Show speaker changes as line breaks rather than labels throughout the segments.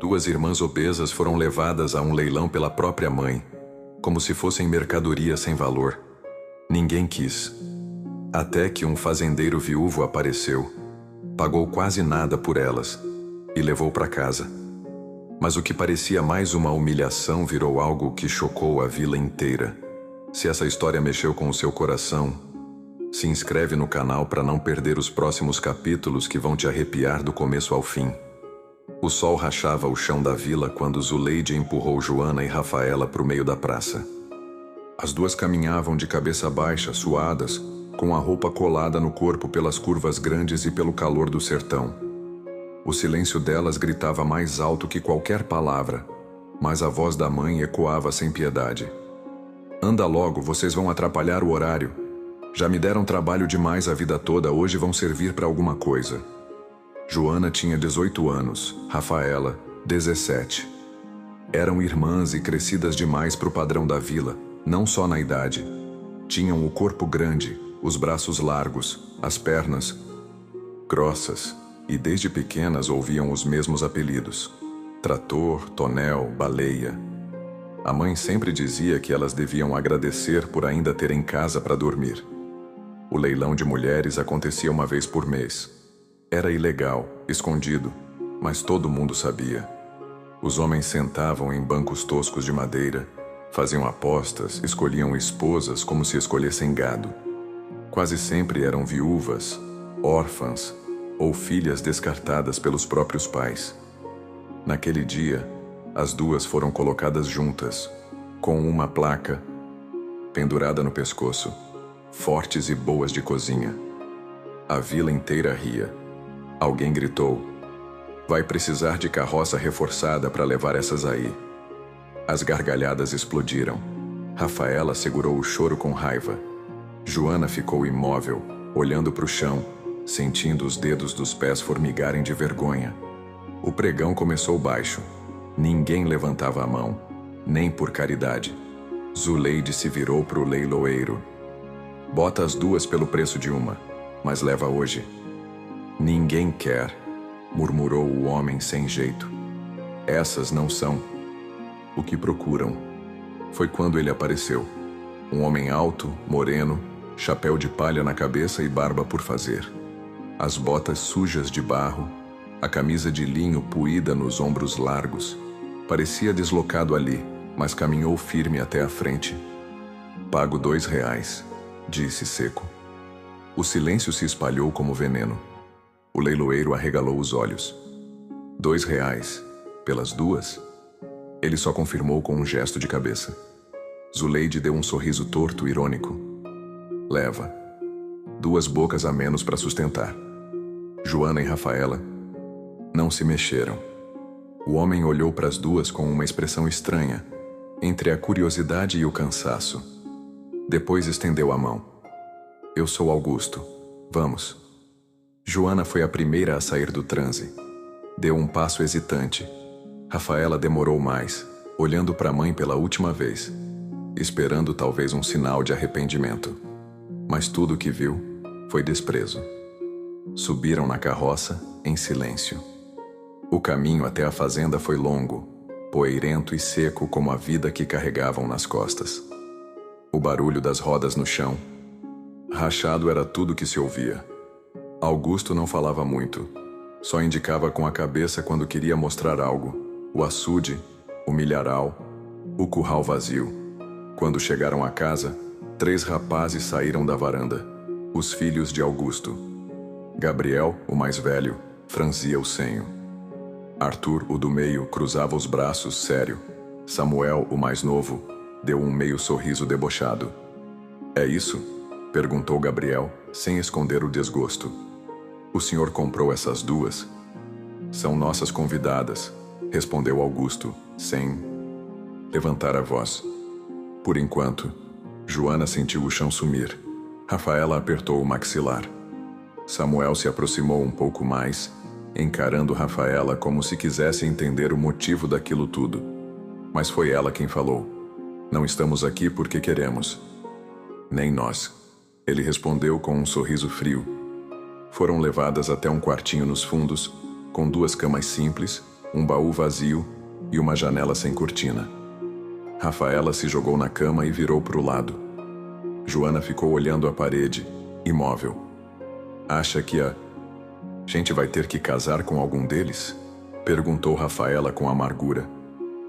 Duas irmãs obesas foram levadas a um leilão pela própria mãe, como se fossem mercadoria sem valor. Ninguém quis. Até que um fazendeiro viúvo apareceu, pagou quase nada por elas e levou para casa. Mas o que parecia mais uma humilhação virou algo que chocou a vila inteira. Se essa história mexeu com o seu coração, se inscreve no canal para não perder os próximos capítulos que vão te arrepiar do começo ao fim. O sol rachava o chão da vila quando Zuleide empurrou Joana e Rafaela para o meio da praça. As duas caminhavam de cabeça baixa, suadas, com a roupa colada no corpo pelas curvas grandes e pelo calor do sertão. O silêncio delas gritava mais alto que qualquer palavra, mas a voz da mãe ecoava sem piedade. Anda logo, vocês vão atrapalhar o horário. Já me deram trabalho demais a vida toda, hoje vão servir para alguma coisa. Joana tinha 18 anos, Rafaela, 17. Eram irmãs e crescidas demais para o padrão da vila, não só na idade. Tinham o corpo grande, os braços largos, as pernas grossas, e desde pequenas ouviam os mesmos apelidos: trator, tonel, baleia. A mãe sempre dizia que elas deviam agradecer por ainda terem casa para dormir. O leilão de mulheres acontecia uma vez por mês. Era ilegal, escondido, mas todo mundo sabia. Os homens sentavam em bancos toscos de madeira, faziam apostas, escolhiam esposas como se escolhessem gado. Quase sempre eram viúvas, órfãs ou filhas descartadas pelos próprios pais. Naquele dia, as duas foram colocadas juntas, com uma placa pendurada no pescoço, fortes e boas de cozinha. A vila inteira ria. Alguém gritou: vai precisar de carroça reforçada para levar essas aí. As gargalhadas explodiram. Rafaela segurou o choro com raiva. Joana ficou imóvel, olhando para o chão, sentindo os dedos dos pés formigarem de vergonha. O pregão começou baixo. Ninguém levantava a mão, nem por caridade. Zuleide se virou para o leiloeiro. Bota as duas pelo preço de uma, mas leva hoje. Ninguém quer, murmurou o homem sem jeito. Essas não são o que procuram. Foi quando ele apareceu. Um homem alto, moreno, chapéu de palha na cabeça e barba por fazer. As botas sujas de barro, a camisa de linho puída nos ombros largos. Parecia deslocado ali, mas caminhou firme até a frente. Pago R$2, disse seco. O silêncio se espalhou como veneno. O leiloeiro arregalou os olhos. R$2, pelas duas? Ele só confirmou com um gesto de cabeça. Zuleide deu um sorriso torto, irônico. Leva. 2 bocas a menos para sustentar. Joana e Rafaela não se mexeram. O homem olhou para as duas com uma expressão estranha, entre a curiosidade e o cansaço. Depois estendeu a mão. Eu sou Augusto. Vamos. Joana foi a primeira a sair do transe. Deu um passo hesitante. Rafaela demorou mais, olhando para a mãe pela última vez, esperando talvez um sinal de arrependimento. Mas tudo o que viu foi desprezo. Subiram na carroça, em silêncio. O caminho até a fazenda foi longo, poeirento e seco como a vida que carregavam nas costas. O barulho das rodas no chão, rachado, era tudo que se ouvia. Augusto não falava muito, só indicava com a cabeça quando queria mostrar algo: o açude, o milharal, o curral vazio. Quando chegaram à casa, 3 rapazes saíram da varanda, os filhos de Augusto. Gabriel, o mais velho, franzia o senho. Arthur, o do meio, cruzava os braços, sério. Samuel, o mais novo, deu um meio sorriso debochado. É isso? Perguntou Gabriel, sem esconder o desgosto. O senhor comprou essas duas? São nossas convidadas, respondeu Augusto, sem levantar a voz. Por enquanto, Joana sentiu o chão sumir. Rafaela apertou o maxilar. Samuel se aproximou um pouco mais, encarando Rafaela como se quisesse entender o motivo daquilo tudo. Mas foi ela quem falou. Não estamos aqui porque queremos. Nem nós. Ele respondeu com um sorriso frio. Foram levadas até um quartinho nos fundos, com 2 camas simples, um baú vazio e uma janela sem cortina. Rafaela se jogou na cama e virou para o lado. Joana ficou olhando a parede, imóvel. Acha que a gente vai ter que casar com algum deles? Perguntou Rafaela com amargura.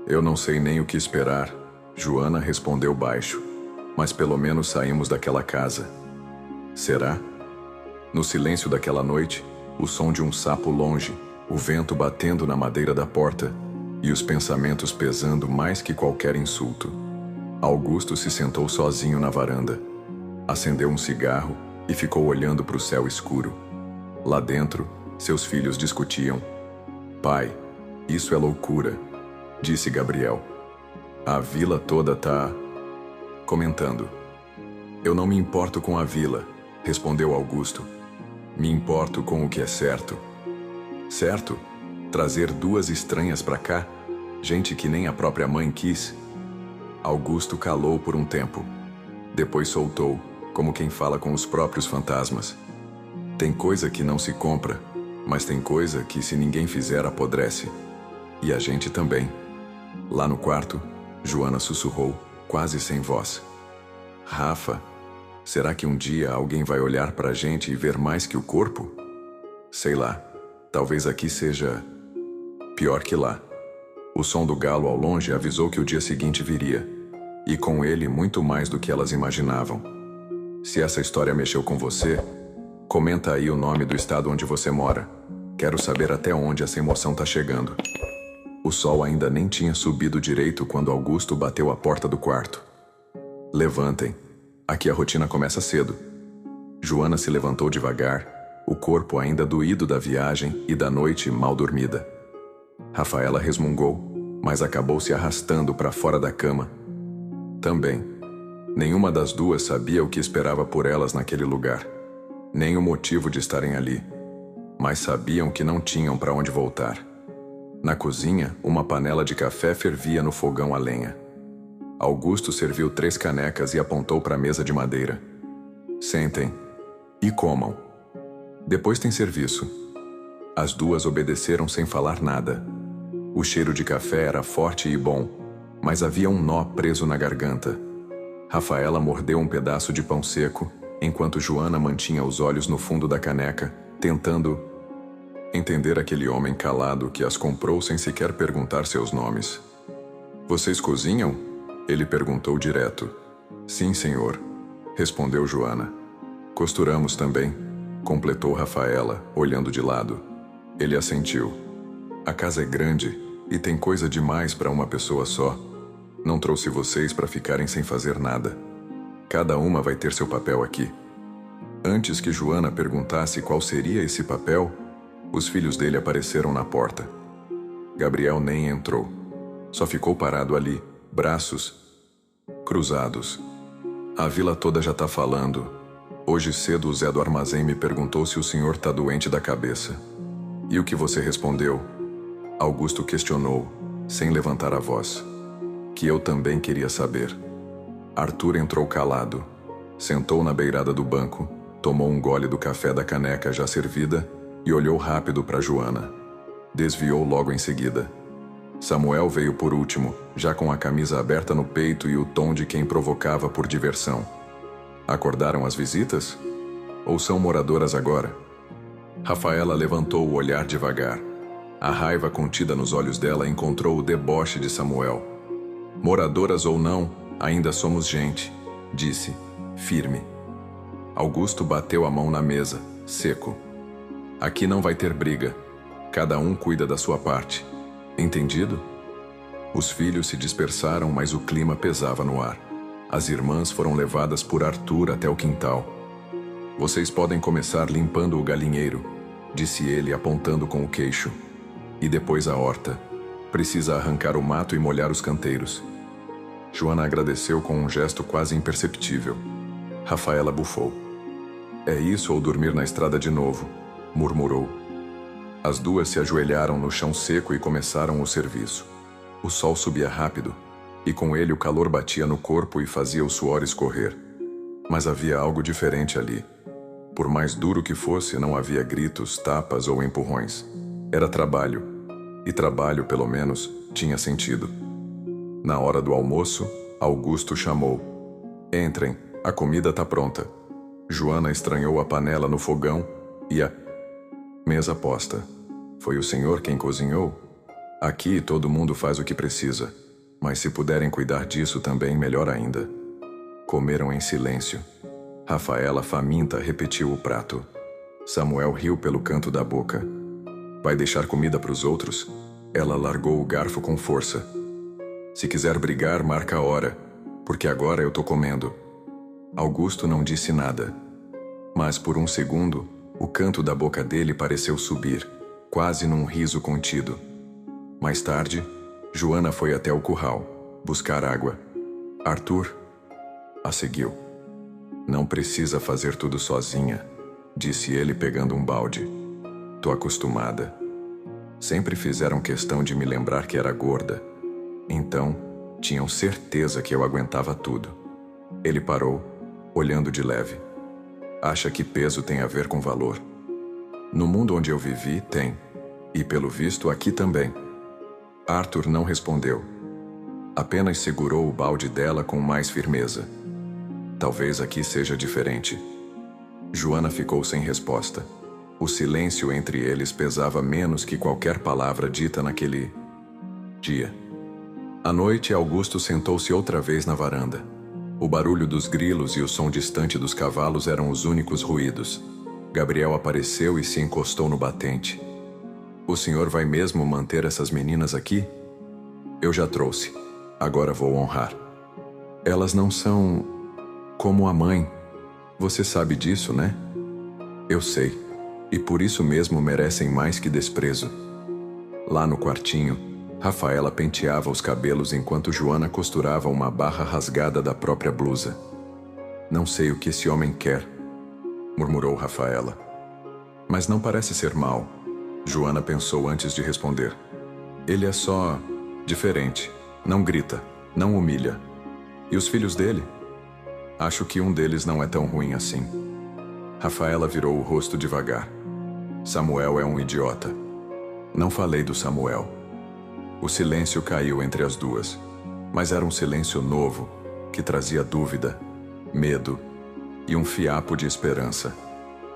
Eu não sei nem o que esperar, Joana respondeu baixo. Mas pelo menos saímos daquela casa. Será? No silêncio daquela noite, o som de um sapo longe, o vento batendo na madeira da porta e os pensamentos pesando mais que qualquer insulto. Augusto se sentou sozinho na varanda. Acendeu um cigarro e ficou olhando para o céu escuro. Lá dentro, seus filhos discutiam. Pai, isso é loucura, disse Gabriel. A vila toda tá comentando. Eu não me importo com a vila, respondeu Augusto. Me importo com o que é certo. Certo? Trazer duas estranhas pra cá? Gente que nem a própria mãe quis? Augusto calou por um tempo. Depois soltou, como quem fala com os próprios fantasmas. Tem coisa que não se compra, mas tem coisa que se ninguém fizer apodrece. E a gente também. Lá no quarto, Joana sussurrou, quase sem voz. Rafa, será que um dia alguém vai olhar pra gente e ver mais que o corpo? Sei lá, talvez aqui seja pior que lá. O som do galo ao longe avisou que o dia seguinte viria, e com ele muito mais do que elas imaginavam. Se essa história mexeu com você, comenta aí o nome do estado onde você mora. Quero saber até onde essa emoção tá chegando. O sol ainda nem tinha subido direito quando Augusto bateu a porta do quarto. Levantem. Aqui a rotina começa cedo. Joana se levantou devagar, o corpo ainda doído da viagem e da noite mal dormida. Rafaela resmungou, mas acabou se arrastando para fora da cama. Também. Nenhuma das duas sabia o que esperava por elas naquele lugar, nem o motivo de estarem ali, mas sabiam que não tinham para onde voltar. Na cozinha, uma panela de café fervia no fogão a lenha. Augusto serviu 3 canecas e apontou para a mesa de madeira. Sentem e comam. Depois tem serviço. As duas obedeceram sem falar nada. O cheiro de café era forte e bom, mas havia um nó preso na garganta. Rafaela mordeu um pedaço de pão seco, enquanto Joana mantinha os olhos no fundo da caneca, tentando entender aquele homem calado que as comprou sem sequer perguntar seus nomes. Vocês cozinham? Ele perguntou direto. Sim, senhor, respondeu Joana. Costuramos também, completou Rafaela, olhando de lado. Ele assentiu. A casa é grande e tem coisa demais para uma pessoa só. Não trouxe vocês para ficarem sem fazer nada. Cada uma vai ter seu papel aqui. Antes que Joana perguntasse qual seria esse papel, os filhos dele apareceram na porta. Gabriel nem entrou. Só ficou parado ali, braços cruzados. A vila toda já tá falando. Hoje cedo o Zé do armazém me perguntou se o senhor tá doente da cabeça. E o que você respondeu? Augusto questionou, sem levantar a voz. Que eu também queria saber. Arthur entrou calado. Sentou na beirada do banco, tomou um gole do café da caneca já servida e olhou rápido para Joana. Desviou logo em seguida. Samuel veio por último, já com a camisa aberta no peito e o tom de quem provocava por diversão. Acordaram as visitas? Ou são moradoras agora? Rafaela levantou o olhar devagar. A raiva contida nos olhos dela encontrou o deboche de Samuel. Moradoras ou não, ainda somos gente, disse, firme. Augusto bateu a mão na mesa, seco. Aqui não vai ter briga. Cada um cuida da sua parte. Entendido? Os filhos se dispersaram, mas o clima pesava no ar. As irmãs foram levadas por Arthur até o quintal. Vocês podem começar limpando o galinheiro, disse ele apontando com o queixo. E depois a horta. Precisa arrancar o mato e molhar os canteiros. Joana agradeceu com um gesto quase imperceptível. Rafaela bufou. É isso ou dormir na estrada de novo, murmurou. As duas se ajoelharam no chão seco e começaram o serviço. O sol subia rápido, e com ele o calor batia no corpo e fazia o suor escorrer. Mas havia algo diferente ali. Por mais duro que fosse, não havia gritos, tapas ou empurrões. Era trabalho. E trabalho, pelo menos, tinha sentido. Na hora do almoço, Augusto chamou. Entrem, a comida tá pronta. Joana estranhou a panela no fogão e a mesa posta. Foi o senhor quem cozinhou? Aqui todo mundo faz o que precisa, mas se puderem cuidar disso também, melhor ainda. Comeram em silêncio. Rafaela, faminta, repetiu o prato. Samuel riu pelo canto da boca. Vai deixar comida para os outros? Ela largou o garfo com força. Se quiser brigar, marca a hora, porque agora eu tô comendo. Augusto não disse nada, mas por um segundo, o canto da boca dele pareceu subir, quase num riso contido. Mais tarde, Joana foi até o curral, buscar água. Arthur a seguiu. Não precisa fazer tudo sozinha, disse ele pegando um balde. Tô acostumada. Sempre fizeram questão de me lembrar que era gorda. Então, tinham certeza que eu aguentava tudo. Ele parou, olhando de leve. Acha que peso tem a ver com valor? No mundo onde eu vivi, tem. E pelo visto, aqui também. Arthur não respondeu. Apenas segurou o balde dela com mais firmeza. Talvez aqui seja diferente. Joana ficou sem resposta. O silêncio entre eles pesava menos que qualquer palavra dita naquele dia. À noite, Augusto sentou-se outra vez na varanda. O barulho dos grilos e o som distante dos cavalos eram os únicos ruídos. Gabriel apareceu e se encostou no batente. O senhor vai mesmo manter essas meninas aqui? Eu já trouxe. Agora vou honrar. Elas não são como a mãe. Você sabe disso, né? Eu sei. E por isso mesmo merecem mais que desprezo. Lá no quartinho, Rafaela penteava os cabelos enquanto Joana costurava uma barra rasgada da própria blusa. Não sei o que esse homem quer, murmurou Rafaela. Mas não parece ser mau, Joana pensou antes de responder. Ele é só diferente, não grita, não humilha. E os filhos dele? Acho que um deles não é tão ruim assim. Rafaela virou o rosto devagar. Samuel é um idiota. Não falei do Samuel. O silêncio caiu entre as duas, mas era um silêncio novo, que trazia dúvida, medo e um fiapo de esperança.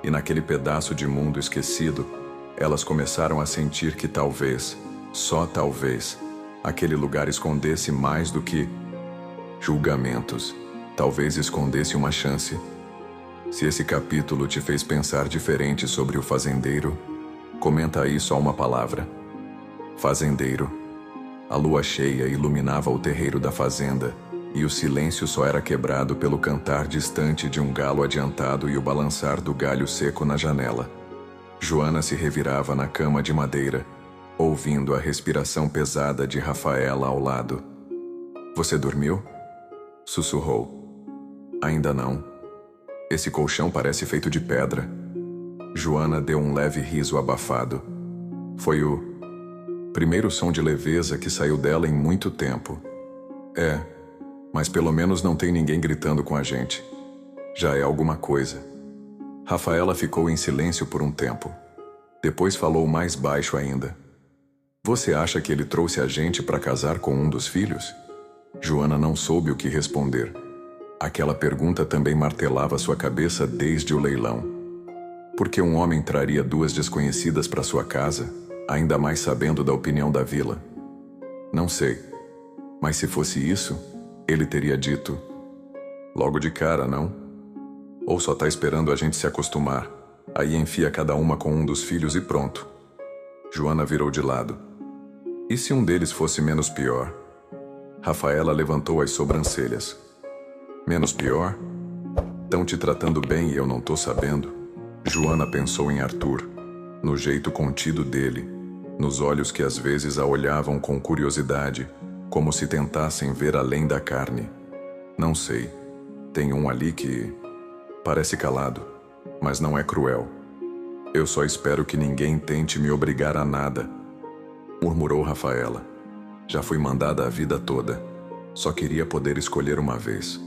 E naquele pedaço de mundo esquecido, elas começaram a sentir que talvez, só talvez, aquele lugar escondesse mais do que julgamentos. Talvez escondesse uma chance. Se esse capítulo te fez pensar diferente sobre o fazendeiro, comenta aí só uma palavra. Fazendeiro. A lua cheia iluminava o terreiro da fazenda, e o silêncio só era quebrado pelo cantar distante de um galo adiantado e o balançar do galho seco na janela. Joana se revirava na cama de madeira, ouvindo a respiração pesada de Rafaela ao lado. Você dormiu? Sussurrou. Ainda não. Esse colchão parece feito de pedra. Joana deu um leve riso abafado. Foi o primeiro som de leveza que saiu dela em muito tempo. É, mas pelo menos não tem ninguém gritando com a gente. Já é alguma coisa. Rafaela ficou em silêncio por um tempo. Depois falou mais baixo ainda. Você acha que ele trouxe a gente para casar com um dos filhos? Joana não soube o que responder. Aquela pergunta também martelava sua cabeça desde o leilão. Por que um homem traria duas desconhecidas para sua casa, ainda mais sabendo da opinião da vila? Não sei. Mas se fosse isso, ele teria dito: logo de cara, não? Ou só tá esperando a gente se acostumar, aí enfia cada uma com um dos filhos e pronto. Joana virou de lado. E se um deles fosse menos pior? Rafaela levantou as sobrancelhas. Menos pior? Tão te tratando bem e eu não tô sabendo? Joana pensou em Arthur, no jeito contido dele, nos olhos que às vezes a olhavam com curiosidade, como se tentassem ver além da carne. Não sei. Tem um ali que parece calado, mas não é cruel. Eu só espero que ninguém tente me obrigar a nada, murmurou Rafaela. Já fui mandada a vida toda. Só queria poder escolher uma vez.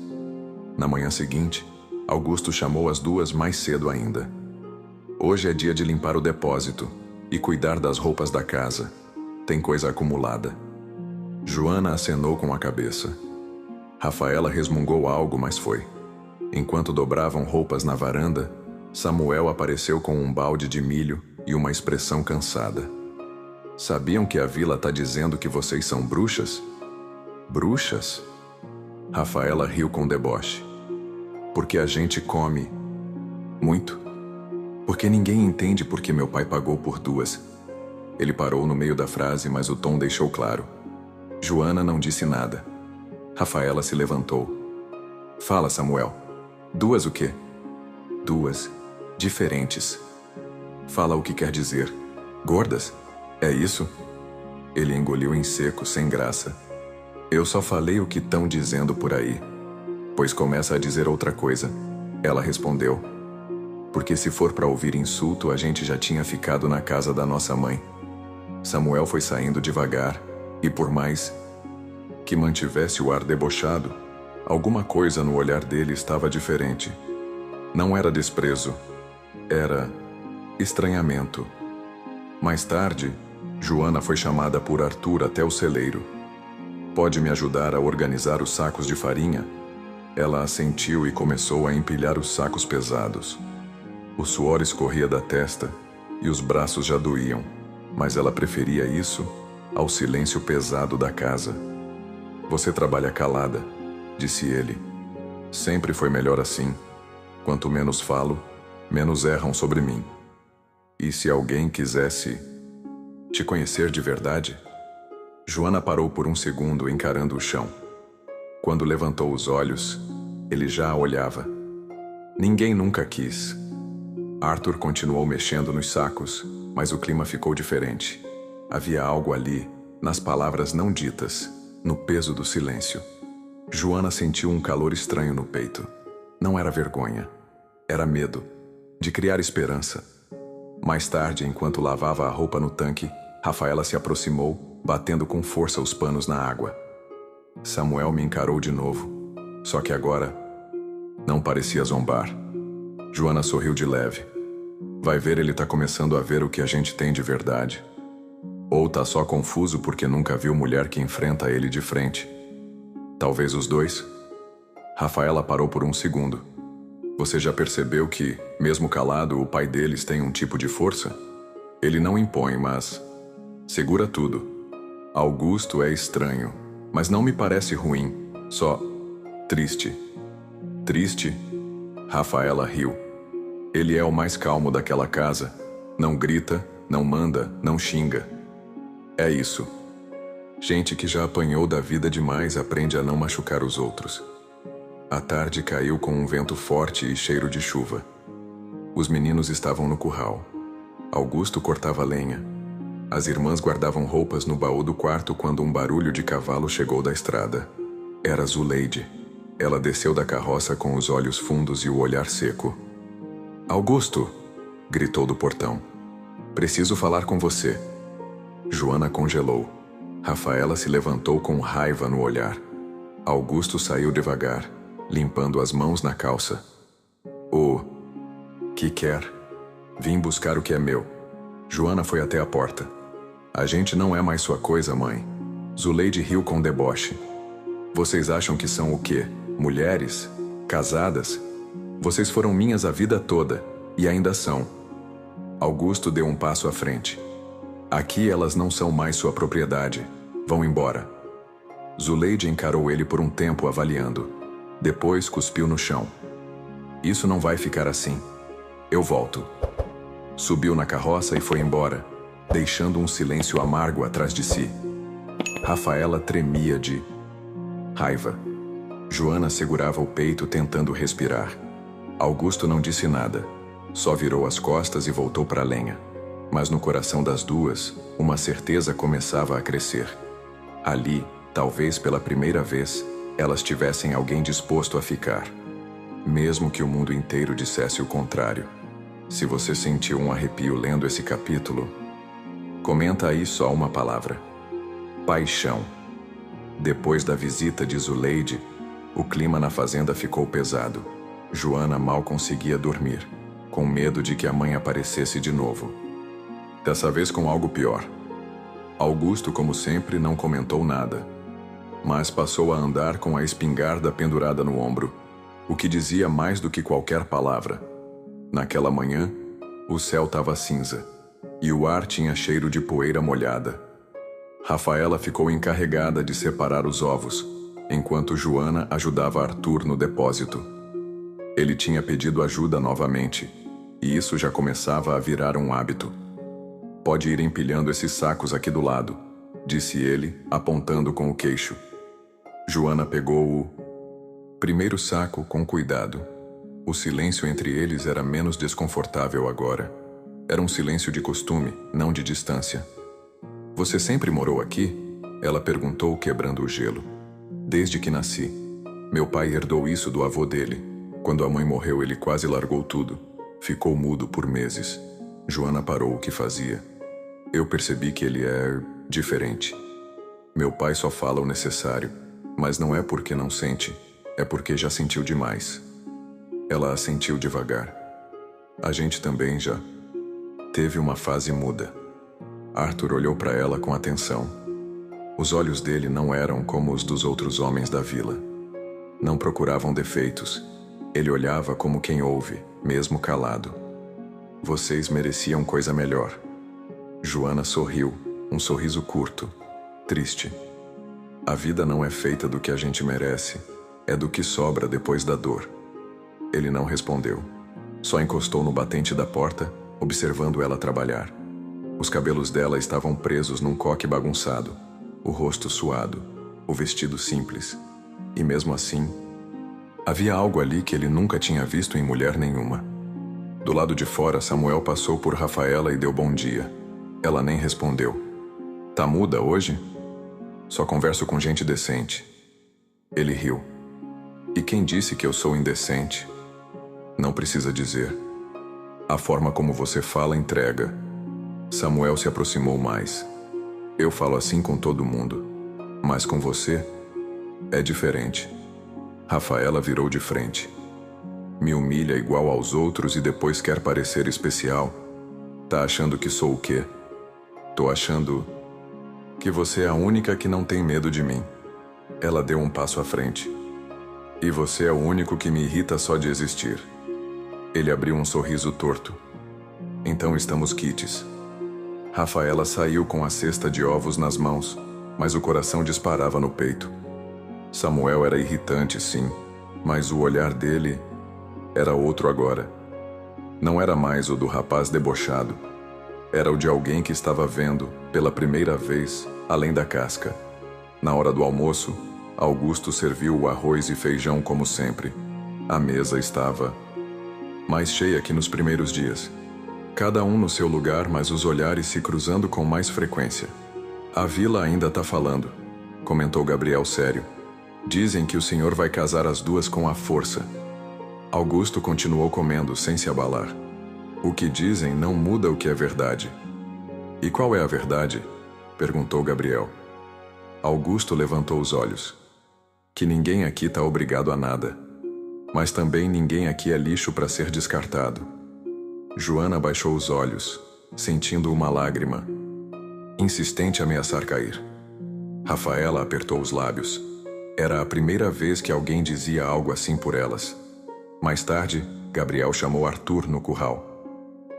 Na manhã seguinte, Augusto chamou as duas mais cedo ainda. Hoje é dia de limpar o depósito e cuidar das roupas da casa. Tem coisa acumulada. Joana acenou com a cabeça. Rafaela resmungou algo, mas foi. Enquanto dobravam roupas na varanda, Samuel apareceu com um balde de milho e uma expressão cansada. Sabiam que a vila tá dizendo que vocês são bruxas? Bruxas? Rafaela riu com deboche. Porque a gente come muito. Porque ninguém entende porque meu pai pagou por duas. Ele parou no meio da frase, mas o tom deixou claro. Joana não disse nada. Rafaela se levantou. Fala, Samuel. Duas o quê? Duas. Diferentes. Fala o que quer dizer. Gordas? É isso? Ele engoliu em seco, sem graça. Eu só falei o que tão dizendo por aí. Pois começa a dizer outra coisa. Ela respondeu. Porque se for para ouvir insulto, a gente já tinha ficado na casa da nossa mãe. Samuel foi saindo devagar, e por mais que mantivesse o ar debochado, alguma coisa no olhar dele estava diferente. Não era desprezo, era estranhamento. Mais tarde, Joana foi chamada por Arthur até o celeiro. Pode me ajudar a organizar os sacos de farinha? Ela assentiu e começou a empilhar os sacos pesados. O suor escorria da testa e os braços já doíam, mas ela preferia isso ao silêncio pesado da casa. Você trabalha calada, disse ele. Sempre foi melhor assim. Quanto menos falo, menos erram sobre mim. E se alguém quisesse te conhecer de verdade? Joana parou por um segundo encarando o chão. Quando levantou os olhos, ele já a olhava. Ninguém nunca quis. Arthur continuou mexendo nos sacos, mas o clima ficou diferente. Havia algo ali, nas palavras não ditas, no peso do silêncio. Joana sentiu um calor estranho no peito. Não era vergonha. Era medo, de criar esperança. Mais tarde, enquanto lavava a roupa no tanque, Rafaela se aproximou, batendo com força os panos na água. Samuel me encarou de novo, só que agora não parecia zombar. Joana sorriu de leve. Vai ver, ele tá começando a ver o que a gente tem de verdade. Ou tá só confuso porque nunca viu mulher que enfrenta ele de frente. Talvez os dois. Rafaela parou por um segundo. Você já percebeu que, mesmo calado, o pai deles tem um tipo de força? Ele não impõe, mas segura tudo. Augusto é estranho, mas não me parece ruim, só triste. Triste? Rafaela riu. Ele é o mais calmo daquela casa. Não grita, não manda, não xinga. É isso. Gente que já apanhou da vida demais aprende a não machucar os outros. A tarde caiu com um vento forte e cheiro de chuva. Os meninos estavam no curral. Augusto cortava lenha. As irmãs guardavam roupas no baú do quarto quando um barulho de cavalo chegou da estrada. Era Zuleide. Ela desceu da carroça com os olhos fundos e o olhar seco. Augusto! Gritou do portão. Preciso falar com você. Joana congelou. Rafaela se levantou com raiva no olhar. Augusto saiu devagar, limpando as mãos na calça. O que quer? Vim buscar o que é meu. Joana foi até a porta. A gente não é mais sua coisa, mãe. Zuleide riu com deboche. Vocês acham que são o quê? Mulheres? Casadas? Vocês foram minhas a vida toda, e ainda são. Augusto deu um passo à frente. Aqui elas não são mais sua propriedade. Vão embora. Zuleide encarou ele por um tempo avaliando. Depois cuspiu no chão. Isso não vai ficar assim. Eu volto. Subiu na carroça e foi embora, deixando um silêncio amargo atrás de si. Rafaela tremia de raiva. Joana segurava o peito tentando respirar. Augusto não disse nada. Só virou as costas e voltou para a lenha. Mas no coração das duas, uma certeza começava a crescer. Ali, talvez pela primeira vez, elas tivessem alguém disposto a ficar. Mesmo que o mundo inteiro dissesse o contrário. Se você sentiu um arrepio lendo esse capítulo, comenta aí só uma palavra. Paixão. Depois da visita de Zuleide, o clima na fazenda ficou pesado. Joana mal conseguia dormir, com medo de que a mãe aparecesse de novo. Dessa vez com algo pior. Augusto, como sempre, não comentou nada, mas passou a andar com a espingarda pendurada no ombro, o que dizia mais do que qualquer palavra. Naquela manhã, o céu estava cinza, e o ar tinha cheiro de poeira molhada. Rafaela ficou encarregada de separar os ovos, enquanto Joana ajudava Arthur no depósito. Ele tinha pedido ajuda novamente, e isso já começava a virar um hábito. "Pode ir empilhando esses sacos aqui do lado", disse ele, apontando com o queixo. Joana pegou o primeiro saco com cuidado. O silêncio entre eles era menos desconfortável agora. Era um silêncio de costume, não de distância. "Você sempre morou aqui?" ela perguntou, quebrando o gelo. "Desde que nasci. Meu pai herdou isso do avô dele. Quando a mãe morreu, ele quase largou tudo. Ficou mudo por meses." Joana parou o que fazia. "Eu percebi que ele é diferente. Meu pai só fala o necessário, mas não é porque não sente, é porque já sentiu demais." Ela assentiu devagar. "A gente também já teve uma fase muda." Arthur olhou para ela com atenção. Os olhos dele não eram como os dos outros homens da vila. Não procuravam defeitos. Ele olhava como quem ouve, mesmo calado. "Vocês mereciam coisa melhor." Joana sorriu, um sorriso curto, triste. "A vida não é feita do que a gente merece, é do que sobra depois da dor." Ele não respondeu. Só encostou no batente da porta, observando ela trabalhar. Os cabelos dela estavam presos num coque bagunçado, o rosto suado, o vestido simples. E mesmo assim, havia algo ali que ele nunca tinha visto em mulher nenhuma. Do lado de fora, Samuel passou por Rafaela e deu bom dia. Ela nem respondeu. "Tá muda hoje?" "Só converso com gente decente." Ele riu. "E quem disse que eu sou indecente?" "Não precisa dizer. A forma como você fala entrega." Samuel se aproximou mais. "Eu falo assim com todo mundo, mas com você é diferente." Rafaela virou de frente. "Me humilha igual aos outros e depois quer parecer especial. Tá achando que sou o quê?" "Tô achando que você é a única que não tem medo de mim." Ela deu um passo à frente. "E você é o único que me irrita só de existir." Ele abriu um sorriso torto. "Então estamos quites." Rafaela saiu com a cesta de ovos nas mãos, mas o coração disparava no peito. Samuel era irritante, sim, mas o olhar dele era outro agora. Não era mais o do rapaz debochado. Era o de alguém que estava vendo, pela primeira vez, além da casca. Na hora do almoço, Augusto serviu o arroz e feijão como sempre. A mesa estava mais cheia que nos primeiros dias. Cada um no seu lugar, mas os olhares se cruzando com mais frequência. "A vila ainda tá falando", comentou Gabriel sério. "Dizem que o senhor vai casar as duas com a força." Augusto continuou comendo sem se abalar. "O que dizem não muda o que é verdade." "E qual é a verdade?" perguntou Gabriel. Augusto levantou os olhos. "Que ninguém aqui tá obrigado a nada. Mas também ninguém aqui é lixo para ser descartado." Joana baixou os olhos, sentindo uma lágrima, insistente ameaçar cair. Rafaela apertou os lábios. Era a primeira vez que alguém dizia algo assim por elas. Mais tarde, Gabriel chamou Arthur no curral.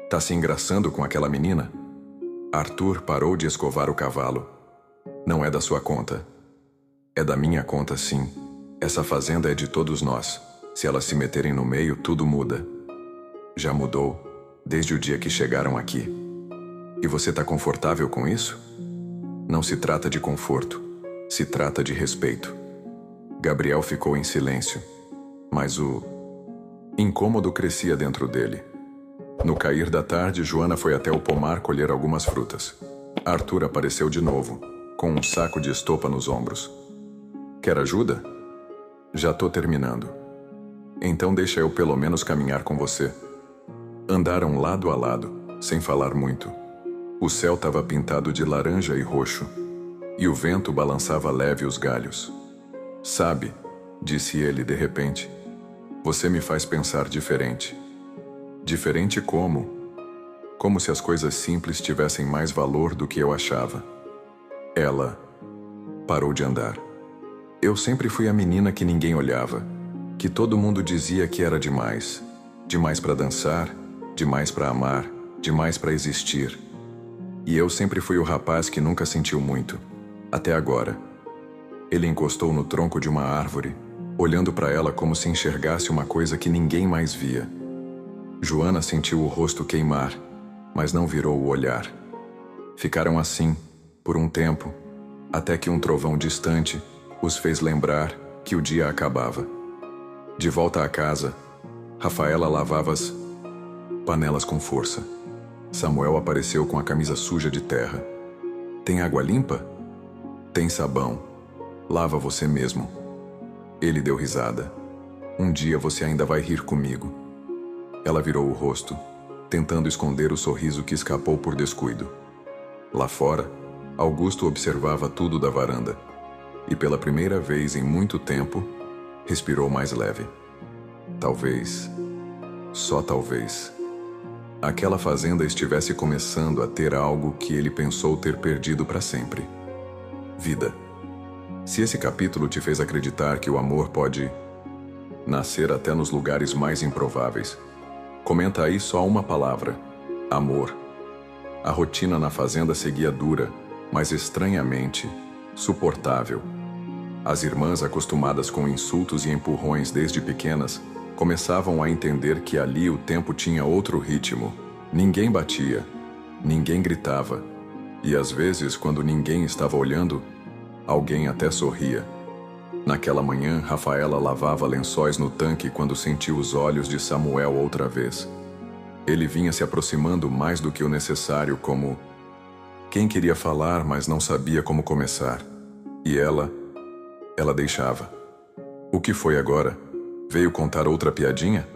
"Tá se engraçando com aquela menina?" Arthur parou de escovar o cavalo. "Não é da sua conta." "É da minha conta, sim. Essa fazenda é de todos nós. Se elas se meterem no meio, tudo muda." "Já mudou, desde o dia que chegaram aqui." "E você tá confortável com isso?" "Não se trata de conforto. Se trata de respeito." Gabriel ficou em silêncio, mas o incômodo crescia dentro dele. No cair da tarde, Joana foi até o pomar colher algumas frutas. Arthur apareceu de novo, com um saco de estopa nos ombros. "Quer ajuda?" "Já tô terminando." "Então deixa eu pelo menos caminhar com você." Andaram lado a lado, sem falar muito. O céu estava pintado de laranja e roxo, e o vento balançava leve os galhos. "Sabe", disse ele de repente, "você me faz pensar diferente." "Diferente como?" "Como se as coisas simples tivessem mais valor do que eu achava." Ela parou de andar. Eu sempre fui a menina que ninguém olhava, que todo mundo dizia que era demais. Demais para dançar, demais para amar, demais para existir. E eu sempre fui o rapaz que nunca sentiu muito, até agora. Ele encostou no tronco de uma árvore, olhando para ela como se enxergasse uma coisa que ninguém mais via. Joana sentiu o rosto queimar, mas não virou o olhar. Ficaram assim, por um tempo, até que um trovão distante os fez lembrar que o dia acabava. De volta à casa, Rafaela lavava as panelas com força. Samuel apareceu com a camisa suja de terra. Tem água limpa? Tem sabão. Lava você mesmo. Ele deu risada. Um dia você ainda vai rir comigo. Ela virou o rosto, tentando esconder o sorriso que escapou por descuido. Lá fora, Augusto observava tudo da varanda. E pela primeira vez em muito tempo, respirou mais leve. Talvez, só talvez, aquela fazenda estivesse começando a ter algo que ele pensou ter perdido para sempre. Vida. Se esse capítulo te fez acreditar que o amor pode nascer até nos lugares mais improváveis, comenta aí só uma palavra: amor. A rotina na fazenda seguia dura, mas estranhamente suportável. As irmãs, acostumadas com insultos e empurrões desde pequenas, começavam a entender que ali o tempo tinha outro ritmo. Ninguém batia, ninguém gritava, e às vezes, quando ninguém estava olhando, alguém até sorria. Naquela manhã, Rafaela lavava lençóis no tanque quando sentiu os olhos de Samuel outra vez. Ele vinha se aproximando mais do que o necessário, como quem queria falar, mas não sabia como começar. E ela deixava. O que foi agora? Veio contar outra piadinha?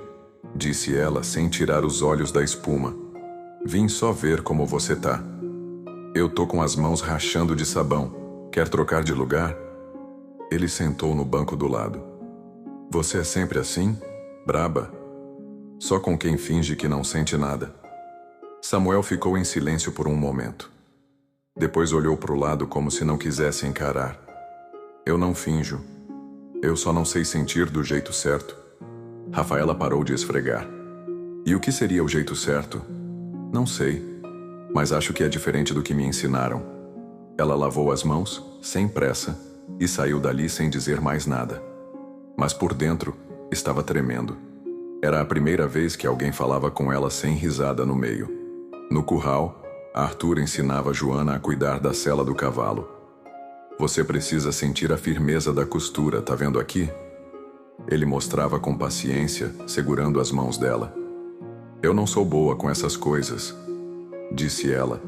Disse ela, sem tirar os olhos da espuma. Vim só ver como você tá. Eu tô com as mãos rachando de sabão. Quer trocar de lugar? Ele sentou no banco do lado. Você é sempre assim? Braba? Só com quem finge que não sente nada. Samuel ficou em silêncio por um momento. Depois olhou para o lado como se não quisesse encarar. Eu não finjo. Eu só não sei sentir do jeito certo. Rafaela parou de esfregar. E o que seria o jeito certo? Não sei, mas acho que é diferente do que me ensinaram. Ela lavou as mãos, sem pressa, e saiu dali sem dizer mais nada. Mas por dentro, estava tremendo. Era a primeira vez que alguém falava com ela sem risada no meio. No curral, Arthur ensinava Joana a cuidar da sela do cavalo. Você precisa sentir a firmeza da costura, tá vendo aqui? Ele mostrava com paciência, segurando as mãos dela. Eu não sou boa com essas coisas, disse ela,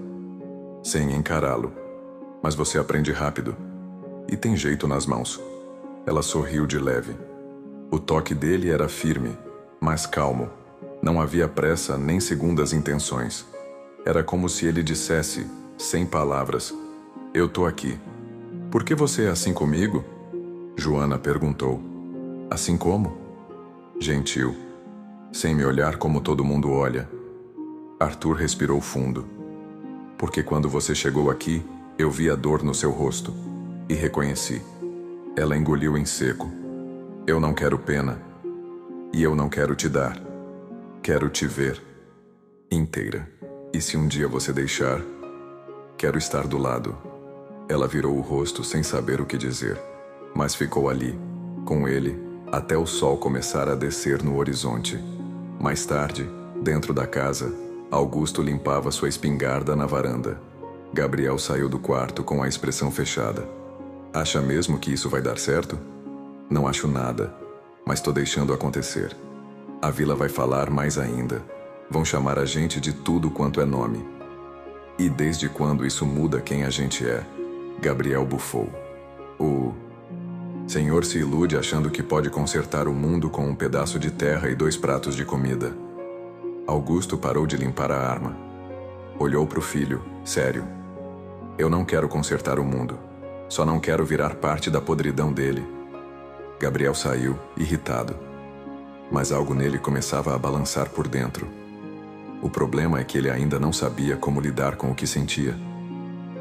sem encará-lo. Mas você aprende rápido. E tem jeito nas mãos. Ela sorriu de leve. O toque dele era firme, mas calmo. Não havia pressa nem segundas intenções. Era como se ele dissesse, sem palavras: eu tô aqui. Por que você é assim comigo? Joana perguntou. Assim como? Gentil. Sem me olhar como todo mundo olha. Arthur respirou fundo. Porque quando você chegou aqui, eu vi a dor no seu rosto. E reconheci. Ela engoliu em seco. Eu não quero pena. E eu não quero te dar. Quero te ver. Inteira. E se um dia você deixar, quero estar do lado. Ela virou o rosto sem saber o que dizer, mas ficou ali, com ele, até o sol começar a descer no horizonte. Mais tarde, dentro da casa, Augusto limpava sua espingarda na varanda. Gabriel saiu do quarto com a expressão fechada. Acha mesmo que isso vai dar certo? Não acho nada, mas tô deixando acontecer. A vila vai falar mais ainda. Vão chamar a gente de tudo quanto é nome. E desde quando isso muda quem a gente é? Gabriel bufou. O senhor se ilude achando que pode consertar o mundo com um pedaço de terra e 2 pratos de comida. Augusto parou de limpar a arma. Olhou para o filho, sério. Eu não quero consertar o mundo. Só não quero virar parte da podridão dele. Gabriel saiu, irritado. Mas algo nele começava a balançar por dentro. O problema é que ele ainda não sabia como lidar com o que sentia.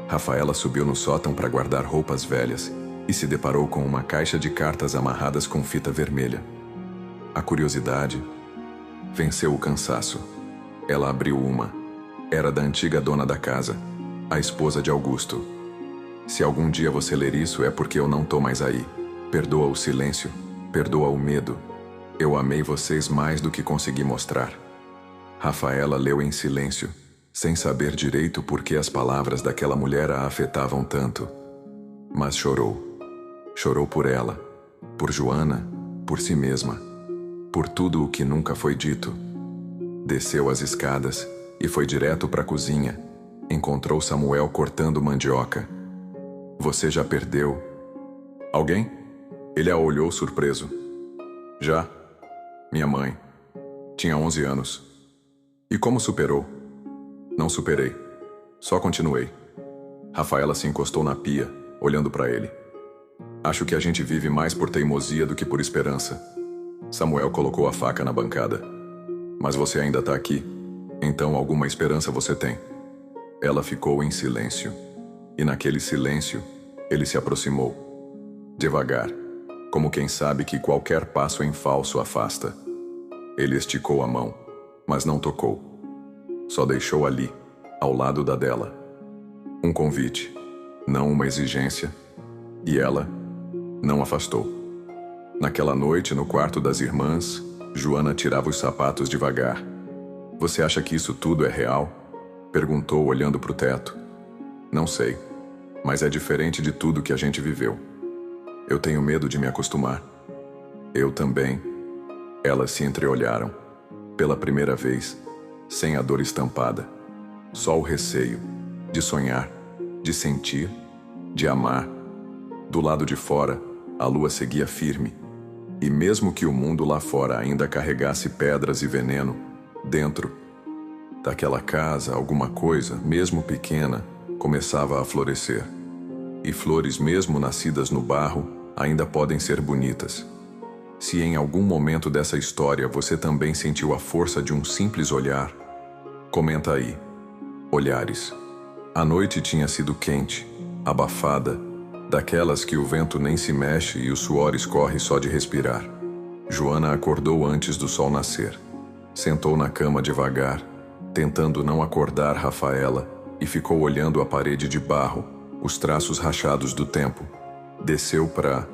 Rafaela subiu no sótão para guardar roupas velhas e se deparou com uma caixa de cartas amarradas com fita vermelha. A curiosidade venceu o cansaço. Ela abriu uma. Era da antiga dona da casa, a esposa de Augusto. Se algum dia você ler isso é porque eu não tô mais aí. Perdoa o silêncio, perdoa o medo. Eu amei vocês mais do que consegui mostrar. Rafaela leu em silêncio, sem saber direito por que as palavras daquela mulher a afetavam tanto. Mas chorou. Chorou por ela, por Joana, por si mesma, por tudo o que nunca foi dito. Desceu as escadas e foi direto para a cozinha. Encontrou Samuel cortando mandioca. Você já perdeu? Alguém? Ele a olhou surpreso. Já? Minha mãe. Tinha 11 anos. E como superou? Não superei. Só continuei. Rafaela se encostou na pia, olhando para ele. Acho que a gente vive mais por teimosia do que por esperança. Samuel colocou a faca na bancada. Mas você ainda tá aqui. Então alguma esperança você tem. Ela ficou em silêncio. E naquele silêncio, ele se aproximou. Devagar, como quem sabe que qualquer passo em falso afasta. Ele esticou a mão, mas não tocou. Só deixou ali, ao lado da dela. Um convite, não uma exigência. E ela não afastou. Naquela noite, no quarto das irmãs, Joana tirava os sapatos devagar. Você acha que isso tudo é real? Perguntou, olhando para o teto. Não sei, mas é diferente de tudo que a gente viveu. Eu tenho medo de me acostumar. Eu também. Elas se entreolharam. Pela primeira vez, sem a dor estampada. Só o receio, de sonhar, de sentir, de amar. Do lado de fora, a lua seguia firme. E mesmo que o mundo lá fora ainda carregasse pedras e veneno, dentro daquela casa, alguma coisa, mesmo pequena, começava a florescer. E flores, mesmo nascidas no barro, ainda podem ser bonitas. Se em algum momento dessa história você também sentiu a força de um simples olhar, comenta aí. Olhares. A noite tinha sido quente, abafada, daquelas que o vento nem se mexe e o suor escorre só de respirar. Joana acordou antes do sol nascer. Sentou na cama devagar, tentando não acordar Rafaela, e ficou olhando a parede de barro, os traços rachados do tempo. Desceu para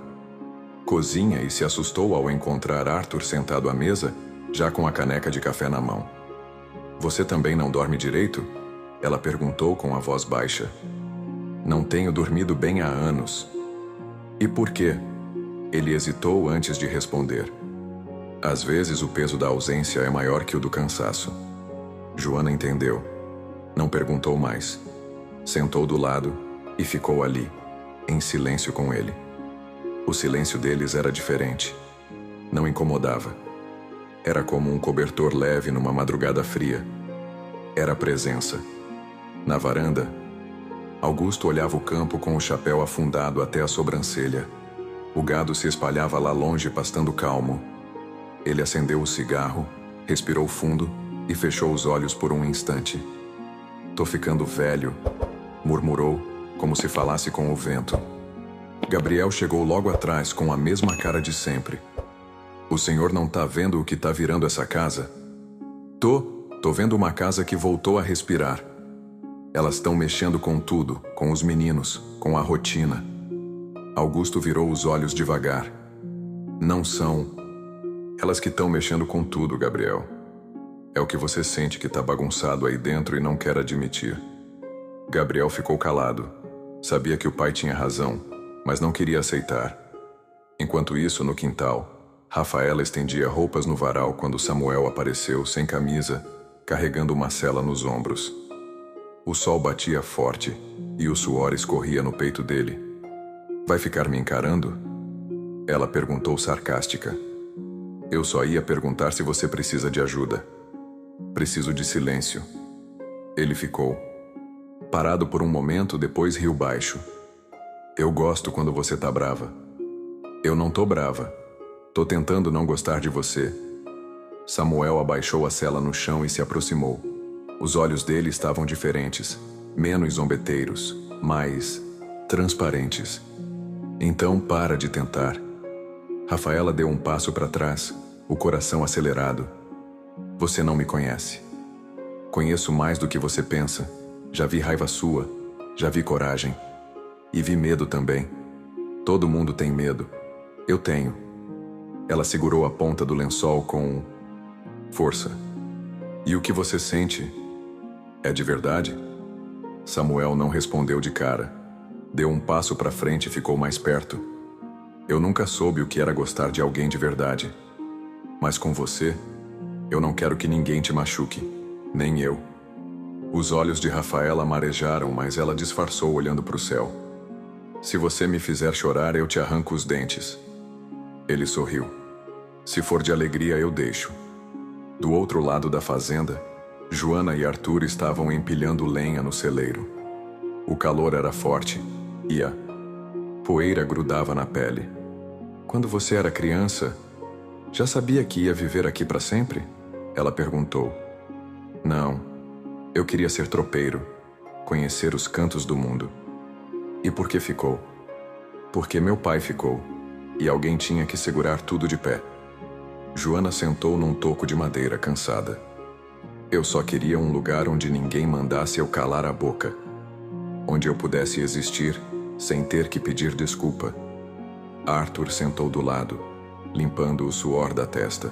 cozinha e se assustou ao encontrar Arthur sentado à mesa, já com a caneca de café na mão. Você também não dorme direito? Ela perguntou com a voz baixa. Não tenho dormido bem há anos. E por quê? Ele hesitou antes de responder. Às vezes o peso da ausência é maior que o do cansaço. Joana entendeu. Não perguntou mais. Sentou do lado e ficou ali, em silêncio com ele. O silêncio deles era diferente. Não incomodava. Era como um cobertor leve numa madrugada fria. Era presença. Na varanda, Augusto olhava o campo com o chapéu afundado até a sobrancelha. O gado se espalhava lá longe pastando calmo. Ele acendeu o cigarro, respirou fundo e fechou os olhos por um instante. Tô ficando velho, murmurou, como se falasse com o vento. Gabriel chegou logo atrás com a mesma cara de sempre. O senhor não tá vendo o que tá virando essa casa? Tô vendo uma casa que voltou a respirar. Elas estão mexendo com tudo, com os meninos, com a rotina. Augusto virou os olhos devagar. Não são elas que estão mexendo com tudo, Gabriel. É o que você sente que tá bagunçado aí dentro e não quer admitir. Gabriel ficou calado. Sabia que o pai tinha razão, mas não queria aceitar. Enquanto isso, no quintal, Rafaela estendia roupas no varal quando Samuel apareceu sem camisa, carregando uma cela nos ombros. O sol batia forte e o suor escorria no peito dele. Vai ficar me encarando? Ela perguntou sarcástica. Eu só ia perguntar se você precisa de ajuda. Preciso de silêncio. Ele ficou parado por um momento, depois riu baixo. Eu gosto quando você tá brava. Eu não tô brava. Tô tentando não gostar de você. Samuel abaixou a cela no chão e se aproximou. Os olhos dele estavam diferentes, menos zombeteiros, mais transparentes. Então para de tentar. Rafaela deu um passo para trás, o coração acelerado. Você não me conhece. Conheço mais do que você pensa. Já vi raiva sua, já vi coragem. E vi medo também. Todo mundo tem medo. Eu tenho. Ela segurou a ponta do lençol com força. E o que você sente é de verdade? Samuel não respondeu de cara. Deu um passo para frente e ficou mais perto. Eu nunca soube o que era gostar de alguém de verdade. Mas com você, eu não quero que ninguém te machuque, nem eu. Os olhos de Rafaela marejaram, mas ela disfarçou olhando para o céu. Se você me fizer chorar, eu te arranco os dentes. Ele sorriu. Se for de alegria, eu deixo. Do outro lado da fazenda, Joana e Arthur estavam empilhando lenha no celeiro. O calor era forte e a poeira grudava na pele. Quando você era criança, já sabia que ia viver aqui para sempre? Ela perguntou. Não, eu queria ser tropeiro, conhecer os cantos do mundo. E por que ficou? Porque meu pai ficou, e alguém tinha que segurar tudo de pé. Joana sentou num toco de madeira, cansada. Eu só queria um lugar onde ninguém mandasse eu calar a boca. Onde eu pudesse existir, sem ter que pedir desculpa. Arthur sentou do lado, limpando o suor da testa.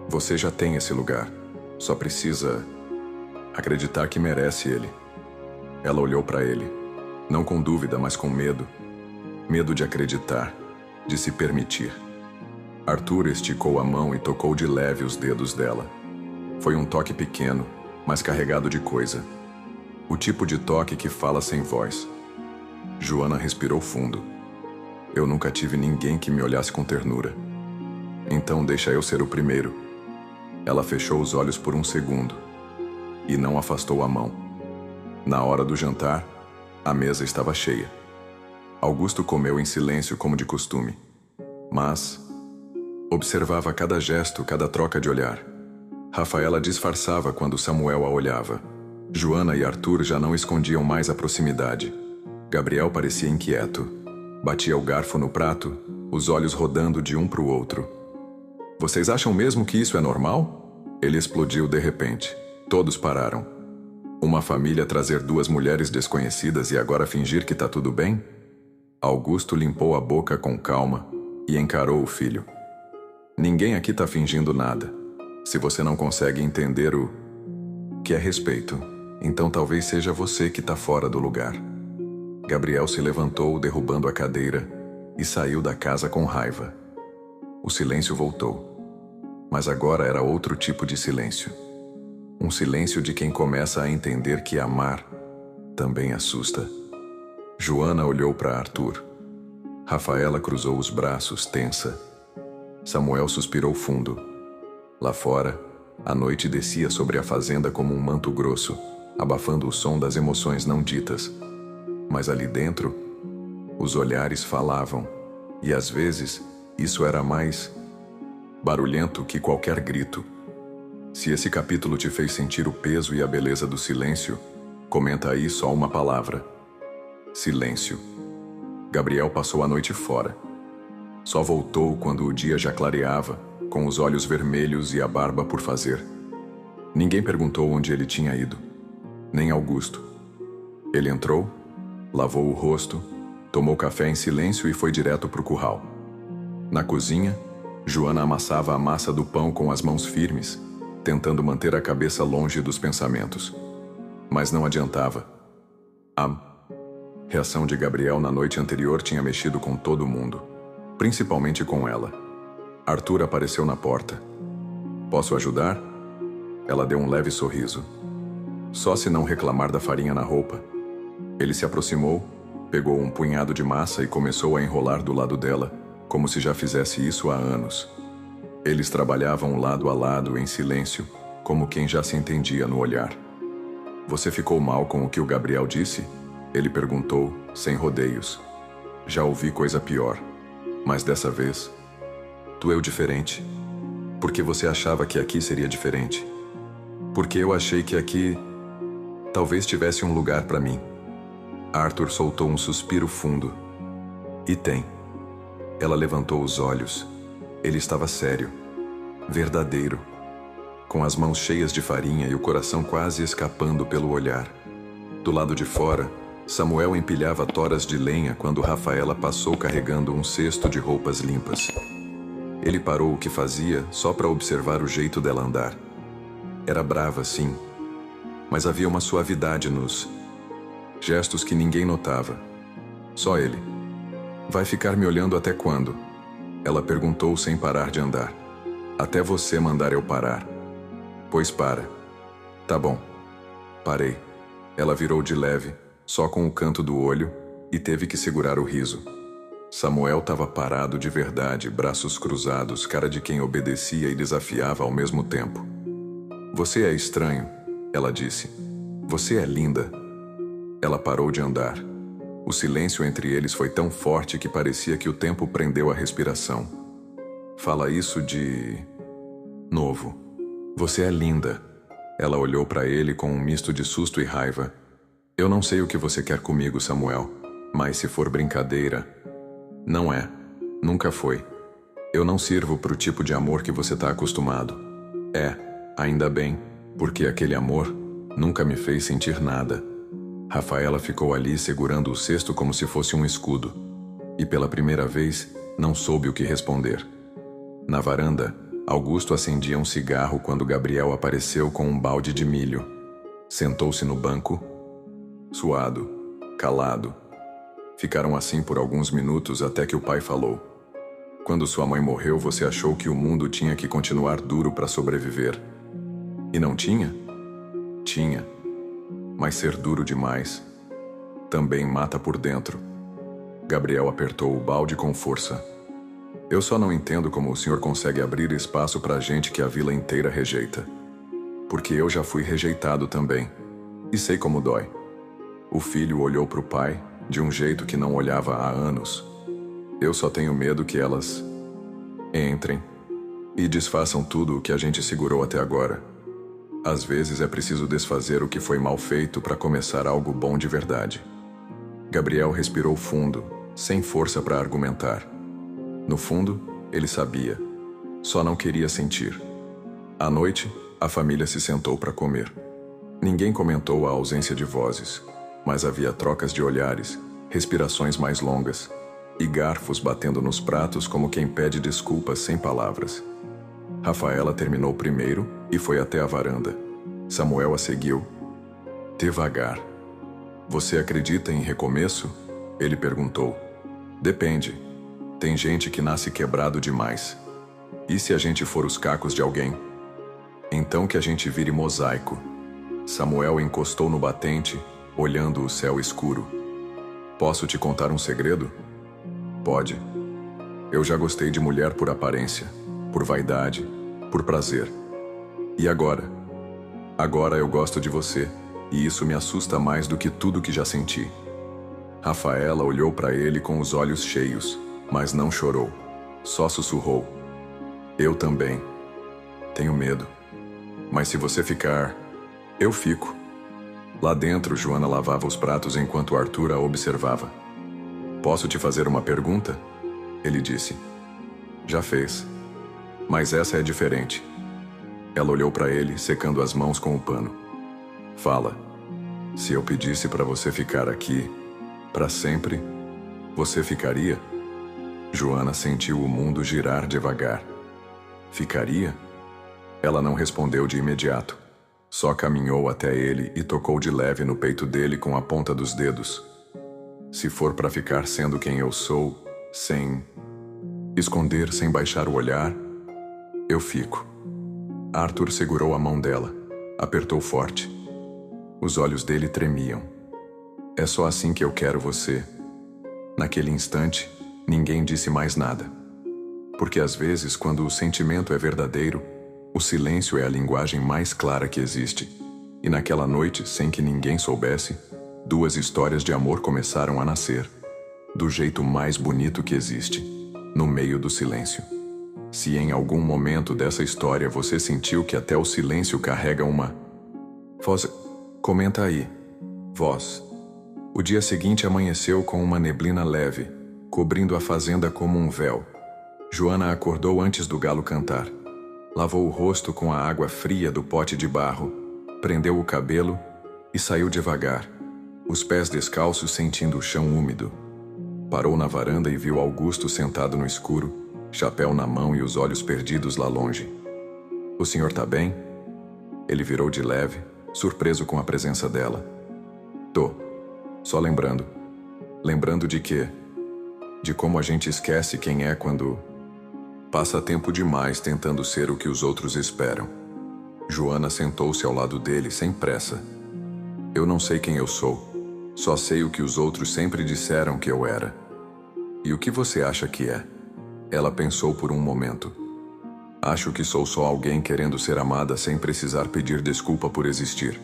Você já tem esse lugar. Só precisa acreditar que merece ele. Ela olhou para ele, não com dúvida, mas com medo. Medo de acreditar, de se permitir. Arthur esticou a mão e tocou de leve os dedos dela. Foi um toque pequeno, mas carregado de coisa. O tipo de toque que fala sem voz. Joana respirou fundo. Eu nunca tive ninguém que me olhasse com ternura. Então deixa eu ser o primeiro. Ela fechou os olhos por um segundo e não afastou a mão. Na hora do jantar, a mesa estava cheia. Augusto comeu em silêncio como de costume, mas observava cada gesto, cada troca de olhar. Rafaela disfarçava quando Samuel a olhava. Joana e Arthur já não escondiam mais a proximidade. Gabriel parecia inquieto. Batia o garfo no prato, os olhos rodando de um para o outro. Vocês acham mesmo que isso é normal? Ele explodiu de repente. Todos pararam. Uma família trazer duas mulheres desconhecidas e agora fingir que tá tudo bem? Augusto limpou a boca com calma e encarou o filho. Ninguém aqui tá fingindo nada. Se você não consegue entender o que é respeito, então talvez seja você que tá fora do lugar. Gabriel se levantou, derrubando a cadeira, e saiu da casa com raiva. O silêncio voltou. Mas agora era outro tipo de silêncio. Um silêncio de quem começa a entender que amar também assusta. Joana olhou para Arthur. Rafaela cruzou os braços, tensa. Samuel suspirou fundo. Lá fora, a noite descia sobre a fazenda como um manto grosso, abafando o som das emoções não ditas. Mas ali dentro, os olhares falavam, e às vezes isso era mais barulhento que qualquer grito. Se esse capítulo te fez sentir o peso e a beleza do silêncio, comenta aí só uma palavra: silêncio. Gabriel passou a noite fora. Só voltou quando o dia já clareava, com os olhos vermelhos e a barba por fazer. Ninguém perguntou onde ele tinha ido, nem Augusto. Ele entrou, lavou o rosto, tomou café em silêncio e foi direto para o curral. Na cozinha, Joana amassava a massa do pão com as mãos firmes, tentando manter a cabeça longe dos pensamentos. Mas não adiantava. A reação de Gabriel na noite anterior tinha mexido com todo mundo, principalmente com ela. Arthur apareceu na porta. Posso ajudar? Ela deu um leve sorriso. Só se não reclamar da farinha na roupa. Ele se aproximou, pegou um punhado de massa e começou a enrolar do lado dela, como se já fizesse isso há anos. Eles trabalhavam lado a lado, em silêncio, como quem já se entendia no olhar. Você ficou mal com o que o Gabriel disse? Ele perguntou, sem rodeios. Já ouvi coisa pior, mas dessa vez, doeu diferente. Porque você achava que aqui seria diferente. Porque eu achei que aqui talvez tivesse um lugar para mim. Arthur soltou um suspiro fundo. E tem. Ela levantou os olhos. Ele estava sério. Verdadeiro. Com as mãos cheias de farinha e o coração quase escapando pelo olhar. Do lado de fora, Samuel empilhava toras de lenha quando Rafaela passou carregando um cesto de roupas limpas. Ele parou o que fazia só para observar o jeito dela andar. Era brava, sim, mas havia uma suavidade nos gestos que ninguém notava. Só ele. Vai ficar me olhando até quando? Ela perguntou sem parar de andar. Até você mandar eu parar. Pois para. Tá bom. Parei. Ela virou de leve, só com o canto do olho, e teve que segurar o riso. Samuel estava parado de verdade, braços cruzados, cara de quem obedecia e desafiava ao mesmo tempo. Você é estranho, ela disse. Você é linda. Ela parou de andar. O silêncio entre eles foi tão forte que parecia que o tempo prendeu a respiração. Fala isso de novo. Você é linda. Ela olhou para ele com um misto de susto e raiva. Eu não sei o que você quer comigo, Samuel, mas se for brincadeira... Não é. Nunca foi. Eu não sirvo pro tipo de amor que você tá acostumado. É, ainda bem, porque aquele amor nunca me fez sentir nada. Rafaela ficou ali segurando o cesto como se fosse um escudo. E pela primeira vez, não soube o que responder. Na varanda, Augusto acendia um cigarro quando Gabriel apareceu com um balde de milho. Sentou-se no banco, suado, calado. Ficaram assim por alguns minutos até que o pai falou. Quando sua mãe morreu, você achou que o mundo tinha que continuar duro para sobreviver. E não tinha? Tinha. Mas ser duro demais também mata por dentro. Gabriel apertou o balde com força. Eu só não entendo como o senhor consegue abrir espaço para gente que a vila inteira rejeita. Porque eu já fui rejeitado também. E sei como dói. O filho olhou para o pai de um jeito que não olhava há anos. Eu só tenho medo que elas entrem e desfaçam tudo o que a gente segurou até agora. Às vezes é preciso desfazer o que foi mal feito para começar algo bom de verdade. Gabriel respirou fundo, sem força para argumentar. No fundo, ele sabia. Só não queria sentir. À noite, a família se sentou para comer. Ninguém comentou a ausência de vozes, mas havia trocas de olhares, respirações mais longas e garfos batendo nos pratos como quem pede desculpas sem palavras. Rafaela terminou primeiro e foi até a varanda. Samuel a seguiu. Devagar. Você acredita em recomeço? Ele perguntou. Depende. Tem gente que nasce quebrado demais. E se a gente for os cacos de alguém? Então que a gente vire mosaico. Samuel encostou no batente, olhando o céu escuro. Posso te contar um segredo? Pode. Eu já gostei de mulher por aparência, por vaidade, por prazer. E agora? Agora eu gosto de você, e isso me assusta mais do que tudo que já senti. Rafaela olhou para ele com os olhos cheios, mas não chorou. Só sussurrou. Eu também. Tenho medo. Mas se você ficar, eu fico. Lá dentro, Joana lavava os pratos enquanto Arthur a observava. Posso te fazer uma pergunta? Ele disse. Já fez. Mas essa é diferente. Ela olhou para ele, secando as mãos com o pano. Fala. Se eu pedisse para você ficar aqui, para sempre, você ficaria? Joana sentiu o mundo girar devagar. Ficaria? Ela não respondeu de imediato. Só caminhou até ele e tocou de leve no peito dele com a ponta dos dedos. Se for para ficar sendo quem eu sou, sem esconder, sem baixar o olhar, eu fico. Arthur segurou a mão dela, apertou forte. Os olhos dele tremiam. É só assim que eu quero você. Naquele instante, ninguém disse mais nada. Porque às vezes, quando o sentimento é verdadeiro, o silêncio é a linguagem mais clara que existe. E naquela noite, sem que ninguém soubesse, duas histórias de amor começaram a nascer. Do jeito mais bonito que existe, no meio do silêncio. Se em algum momento dessa história você sentiu que até o silêncio carrega uma voz, comenta aí. Voz. O dia seguinte amanheceu com uma neblina leve, cobrindo a fazenda como um véu. Joana acordou antes do galo cantar. Lavou o rosto com a água fria do pote de barro, prendeu o cabelo e saiu devagar, os pés descalços sentindo o chão úmido. Parou na varanda e viu Augusto sentado no escuro, chapéu na mão e os olhos perdidos lá longe. "O senhor tá bem?" Ele virou de leve, surpreso com a presença dela. "Tô. Só lembrando. Lembrando de quê? De como a gente esquece quem é quando passa tempo demais tentando ser o que os outros esperam." Joana sentou-se ao lado dele sem pressa. "Eu não sei quem eu sou. Só sei o que os outros sempre disseram que eu era." "E o que você acha que é?" Ela pensou por um momento. "Acho que sou só alguém querendo ser amada sem precisar pedir desculpa por existir."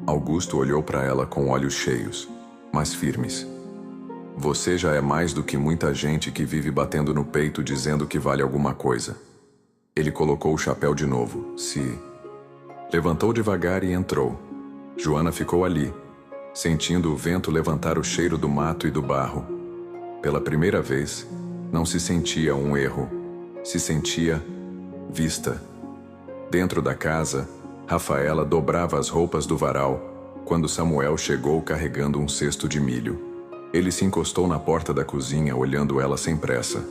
Augusto olhou para ela com olhos cheios, mas firmes. "Você já é mais do que muita gente que vive batendo no peito dizendo que vale alguma coisa." Ele colocou o chapéu de novo, levantou devagar e entrou. Joana ficou ali, sentindo o vento levantar o cheiro do mato e do barro. Pela primeira vez, não se sentia um erro, se sentia vista. Dentro da casa, Rafaela dobrava as roupas do varal, quando Samuel chegou carregando um cesto de milho. Ele se encostou na porta da cozinha, olhando ela sem pressa.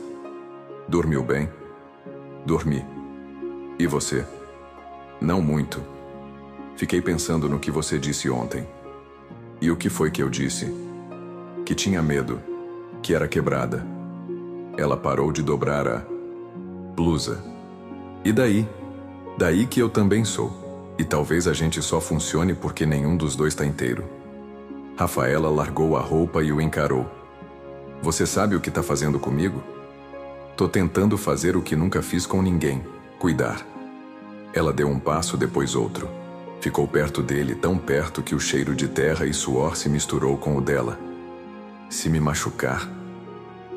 "Dormiu bem?" "Dormi. E você?" "Não muito. Fiquei pensando no que você disse ontem." "E o que foi que eu disse?" "Que tinha medo, que era quebrada." Ela parou de dobrar a blusa. "E daí? Daí que eu também sou. E talvez a gente só funcione porque nenhum dos dois tá inteiro." Rafaela largou a roupa e o encarou. "Você sabe o que tá fazendo comigo?" "Tô tentando fazer o que nunca fiz com ninguém, cuidar." Ela deu um passo, depois outro. Ficou perto dele, tão perto que o cheiro de terra e suor se misturou com o dela. "Se me machucar,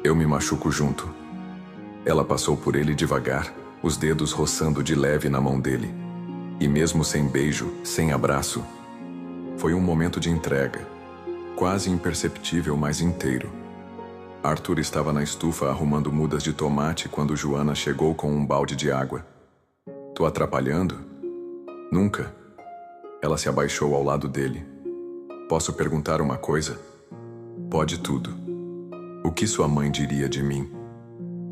eu me machuco junto." Ela passou por ele devagar, os dedos roçando de leve na mão dele. E mesmo sem beijo, sem abraço, foi um momento de entrega, quase imperceptível, mas inteiro. Arthur estava na estufa arrumando mudas de tomate quando Joana chegou com um balde de água. "Tô atrapalhando?" "Nunca." Ela se abaixou ao lado dele. "Posso perguntar uma coisa?" "Pode tudo." "O que sua mãe diria de mim?"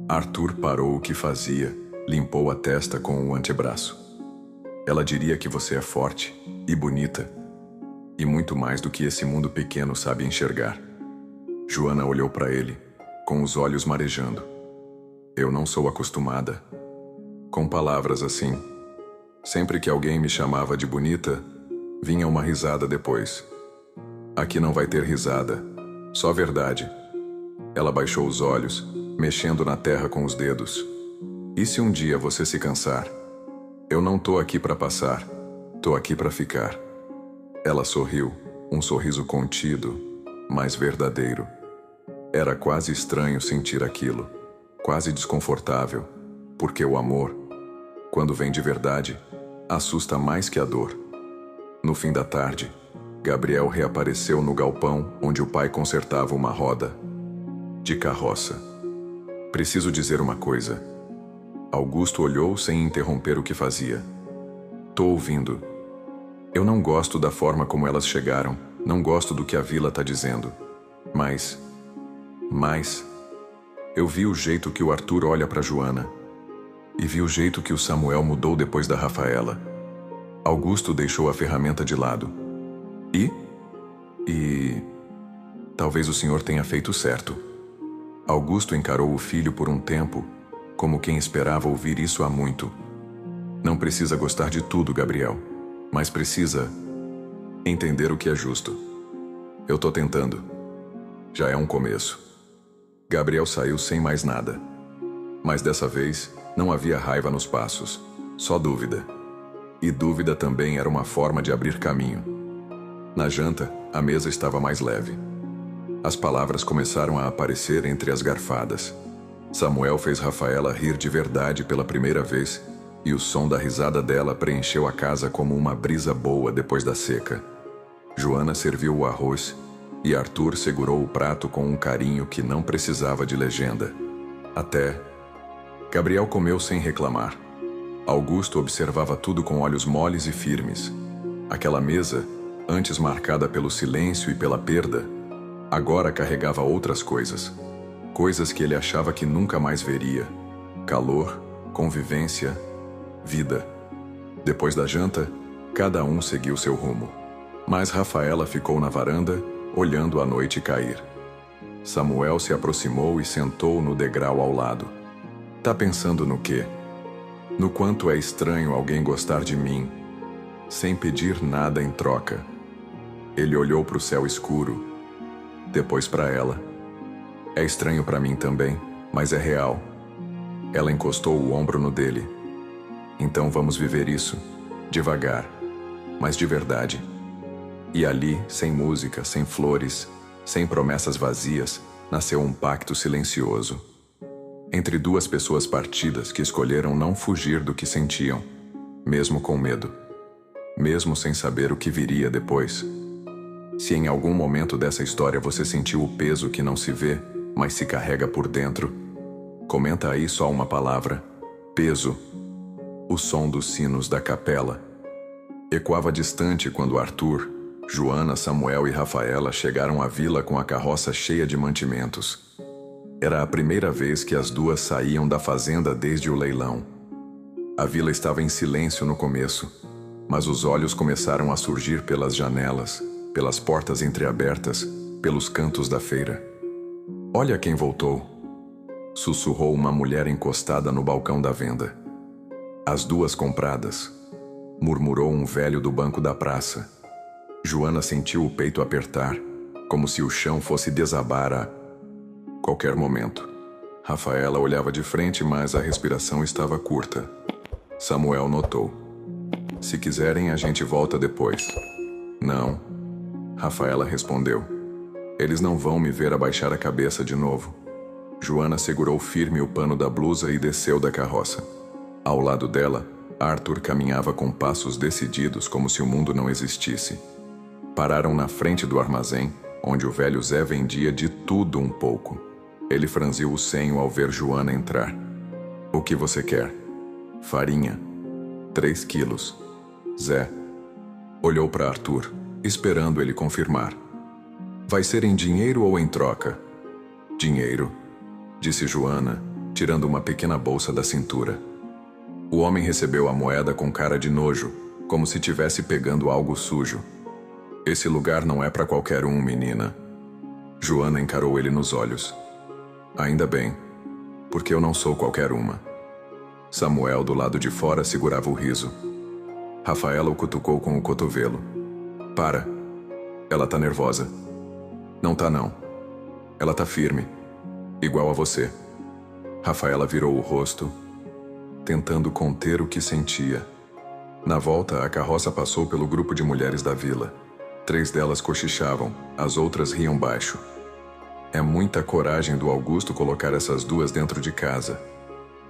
Arthur parou o que fazia, limpou a testa com o antebraço. "Ela diria que você é forte e bonita, e muito mais do que esse mundo pequeno sabe enxergar." Joana olhou para ele, com os olhos marejando. "Eu não sou acostumada com palavras assim. Sempre que alguém me chamava de bonita, vinha uma risada depois. Aqui não vai ter risada, só verdade." Ela baixou os olhos, mexendo na terra com os dedos. "E se um dia você se cansar? Eu não tô aqui para passar, tô aqui para ficar." Ela sorriu, um sorriso contido, mas verdadeiro. Era quase estranho sentir aquilo, quase desconfortável, porque o amor, quando vem de verdade, assusta mais que a dor. No fim da tarde, Gabriel reapareceu no galpão onde o pai consertava uma roda de carroça. "Preciso dizer uma coisa." Augusto olhou sem interromper o que fazia. "Tô ouvindo." "Eu não gosto da forma como elas chegaram, não gosto do que a vila tá dizendo. Mas... eu vi o jeito que o Arthur olha pra Joana. E vi o jeito que o Samuel mudou depois da Rafaela." Augusto deixou a ferramenta de lado. E... talvez o senhor tenha feito certo." Augusto encarou o filho por um tempo, como quem esperava ouvir isso há muito. "Não precisa gostar de tudo, Gabriel, mas precisa entender o que é justo. Eu tô tentando. Já é um começo." Gabriel saiu sem mais nada. Mas dessa vez, não havia raiva nos passos, só dúvida. E dúvida também era uma forma de abrir caminho. Na janta, a mesa estava mais leve. As palavras começaram a aparecer entre as garfadas. Samuel fez Rafaela rir de verdade pela primeira vez, e o som da risada dela preencheu a casa como uma brisa boa depois da seca. Joana serviu o arroz, e Arthur segurou o prato com um carinho que não precisava de legenda. Até... Gabriel comeu sem reclamar. Augusto observava tudo com olhos moles e firmes. Aquela mesa, antes marcada pelo silêncio e pela perda, agora carregava outras coisas. Coisas que ele achava que nunca mais veria. Calor, convivência, vida. Depois da janta, cada um seguiu seu rumo. Mas Rafaela ficou na varanda, olhando a noite cair. Samuel se aproximou e sentou no degrau ao lado. Tá pensando no quê? No quanto é estranho alguém gostar de mim, sem pedir nada em troca. Ele olhou para o céu escuro, depois para ela. É estranho para mim também, mas é real. Ela encostou o ombro no dele. Então vamos viver isso, devagar, mas de verdade. E ali, sem música, sem flores, sem promessas vazias, nasceu um pacto silencioso. Entre duas pessoas partidas que escolheram não fugir do que sentiam, mesmo com medo, mesmo sem saber o que viria depois. Se em algum momento dessa história você sentiu o peso que não se vê, mas se carrega por dentro, comenta aí só uma palavra: peso. O som dos sinos da capela ecoava distante quando Arthur, Joana, Samuel e Rafaela chegaram à vila com a carroça cheia de mantimentos. Era a primeira vez que as duas saíam da fazenda desde o leilão. A vila estava em silêncio no começo, mas os olhos começaram a surgir pelas janelas, pelas portas entreabertas, pelos cantos da feira. Olha quem voltou, sussurrou uma mulher encostada no balcão da venda. As duas compradas, murmurou um velho do banco da praça. Joana sentiu o peito apertar, como se o chão fosse desabar a qualquer momento. Rafaela olhava de frente, mas a respiração estava curta. Samuel notou. Se quiserem, a gente volta depois. Não, Rafaela respondeu. Eles não vão me ver abaixar a cabeça de novo. Joana segurou firme o pano da blusa e desceu da carroça. Ao lado dela, Arthur caminhava com passos decididos como se o mundo não existisse. Pararam na frente do armazém, onde o velho Zé vendia de tudo um pouco. Ele franziu o senho ao ver Joana entrar. O que você quer? Farinha. 3 quilos. Zé olhou para Arthur, esperando ele confirmar. Vai ser em dinheiro ou em troca? Dinheiro, disse Joana, tirando uma pequena bolsa da cintura. O homem recebeu a moeda com cara de nojo, como se tivesse pegando algo sujo. Esse lugar não é para qualquer um, menina. Joana encarou ele nos olhos. Ainda bem, porque eu não sou qualquer uma. Samuel, do lado de fora, segurava o riso. Rafaela o cutucou com o cotovelo. Para. Ela tá nervosa. Não tá não. Ela tá firme. Igual a você. Rafaela virou o rosto, tentando conter o que sentia. Na volta, a carroça passou pelo grupo de mulheres da vila. 3 delas cochichavam, as outras riam baixo. É muita coragem do Augusto colocar essas duas dentro de casa.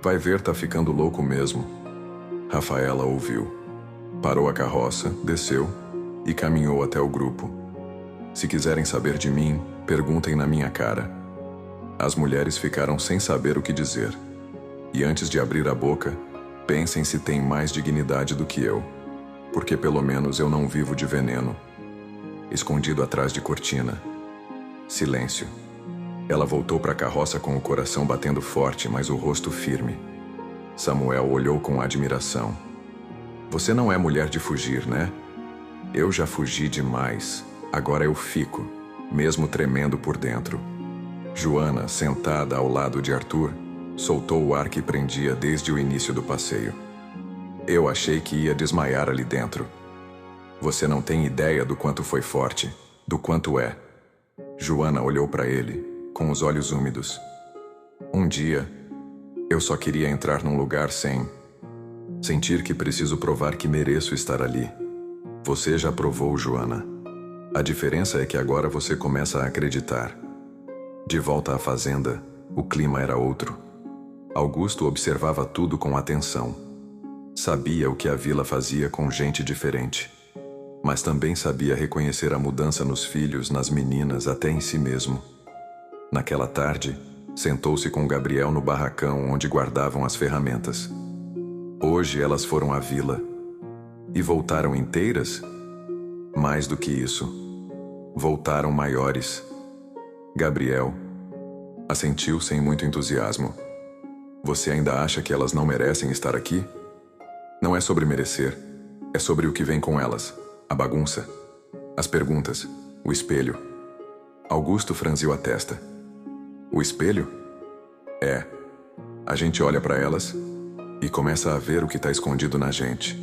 Vai ver, tá ficando louco mesmo. Rafaela ouviu. Parou a carroça, desceu e caminhou até o grupo. Se quiserem saber de mim, perguntem na minha cara. As mulheres ficaram sem saber o que dizer. E antes de abrir a boca, pensem se tem mais dignidade do que eu, porque pelo menos eu não vivo de veneno. Escondido atrás de cortina. Silêncio. Ela voltou para a carroça com o coração batendo forte, mas o rosto firme. Samuel olhou com admiração. Você não é mulher de fugir, né? Eu já fugi demais. Agora eu fico, mesmo tremendo por dentro. Joana, sentada ao lado de Arthur, soltou o ar que prendia desde o início do passeio. Eu achei que ia desmaiar ali dentro. Você não tem ideia do quanto foi forte, do quanto é. Joana olhou para ele, com os olhos úmidos. Um dia, eu só queria entrar num lugar sem sentir que preciso provar que mereço estar ali. Você já provou, Joana. A diferença é que agora você começa a acreditar. De volta à fazenda, o clima era outro. Augusto observava tudo com atenção. Sabia o que a vila fazia com gente diferente. mas também sabia reconhecer a mudança nos filhos, nas meninas, até em si mesmo. Naquela tarde, sentou-se com Gabriel no barracão onde guardavam as ferramentas. Hoje elas foram à vila. E voltaram inteiras? Mais do que isso. Voltaram maiores. Gabriel assentiu sem muito entusiasmo. Você ainda acha que elas não merecem estar aqui? Não é sobre merecer. É sobre o que vem com elas. A bagunça. As perguntas. O espelho. Augusto franziu a testa. O espelho? É. A gente olha para elas e começa a ver o que está escondido na gente.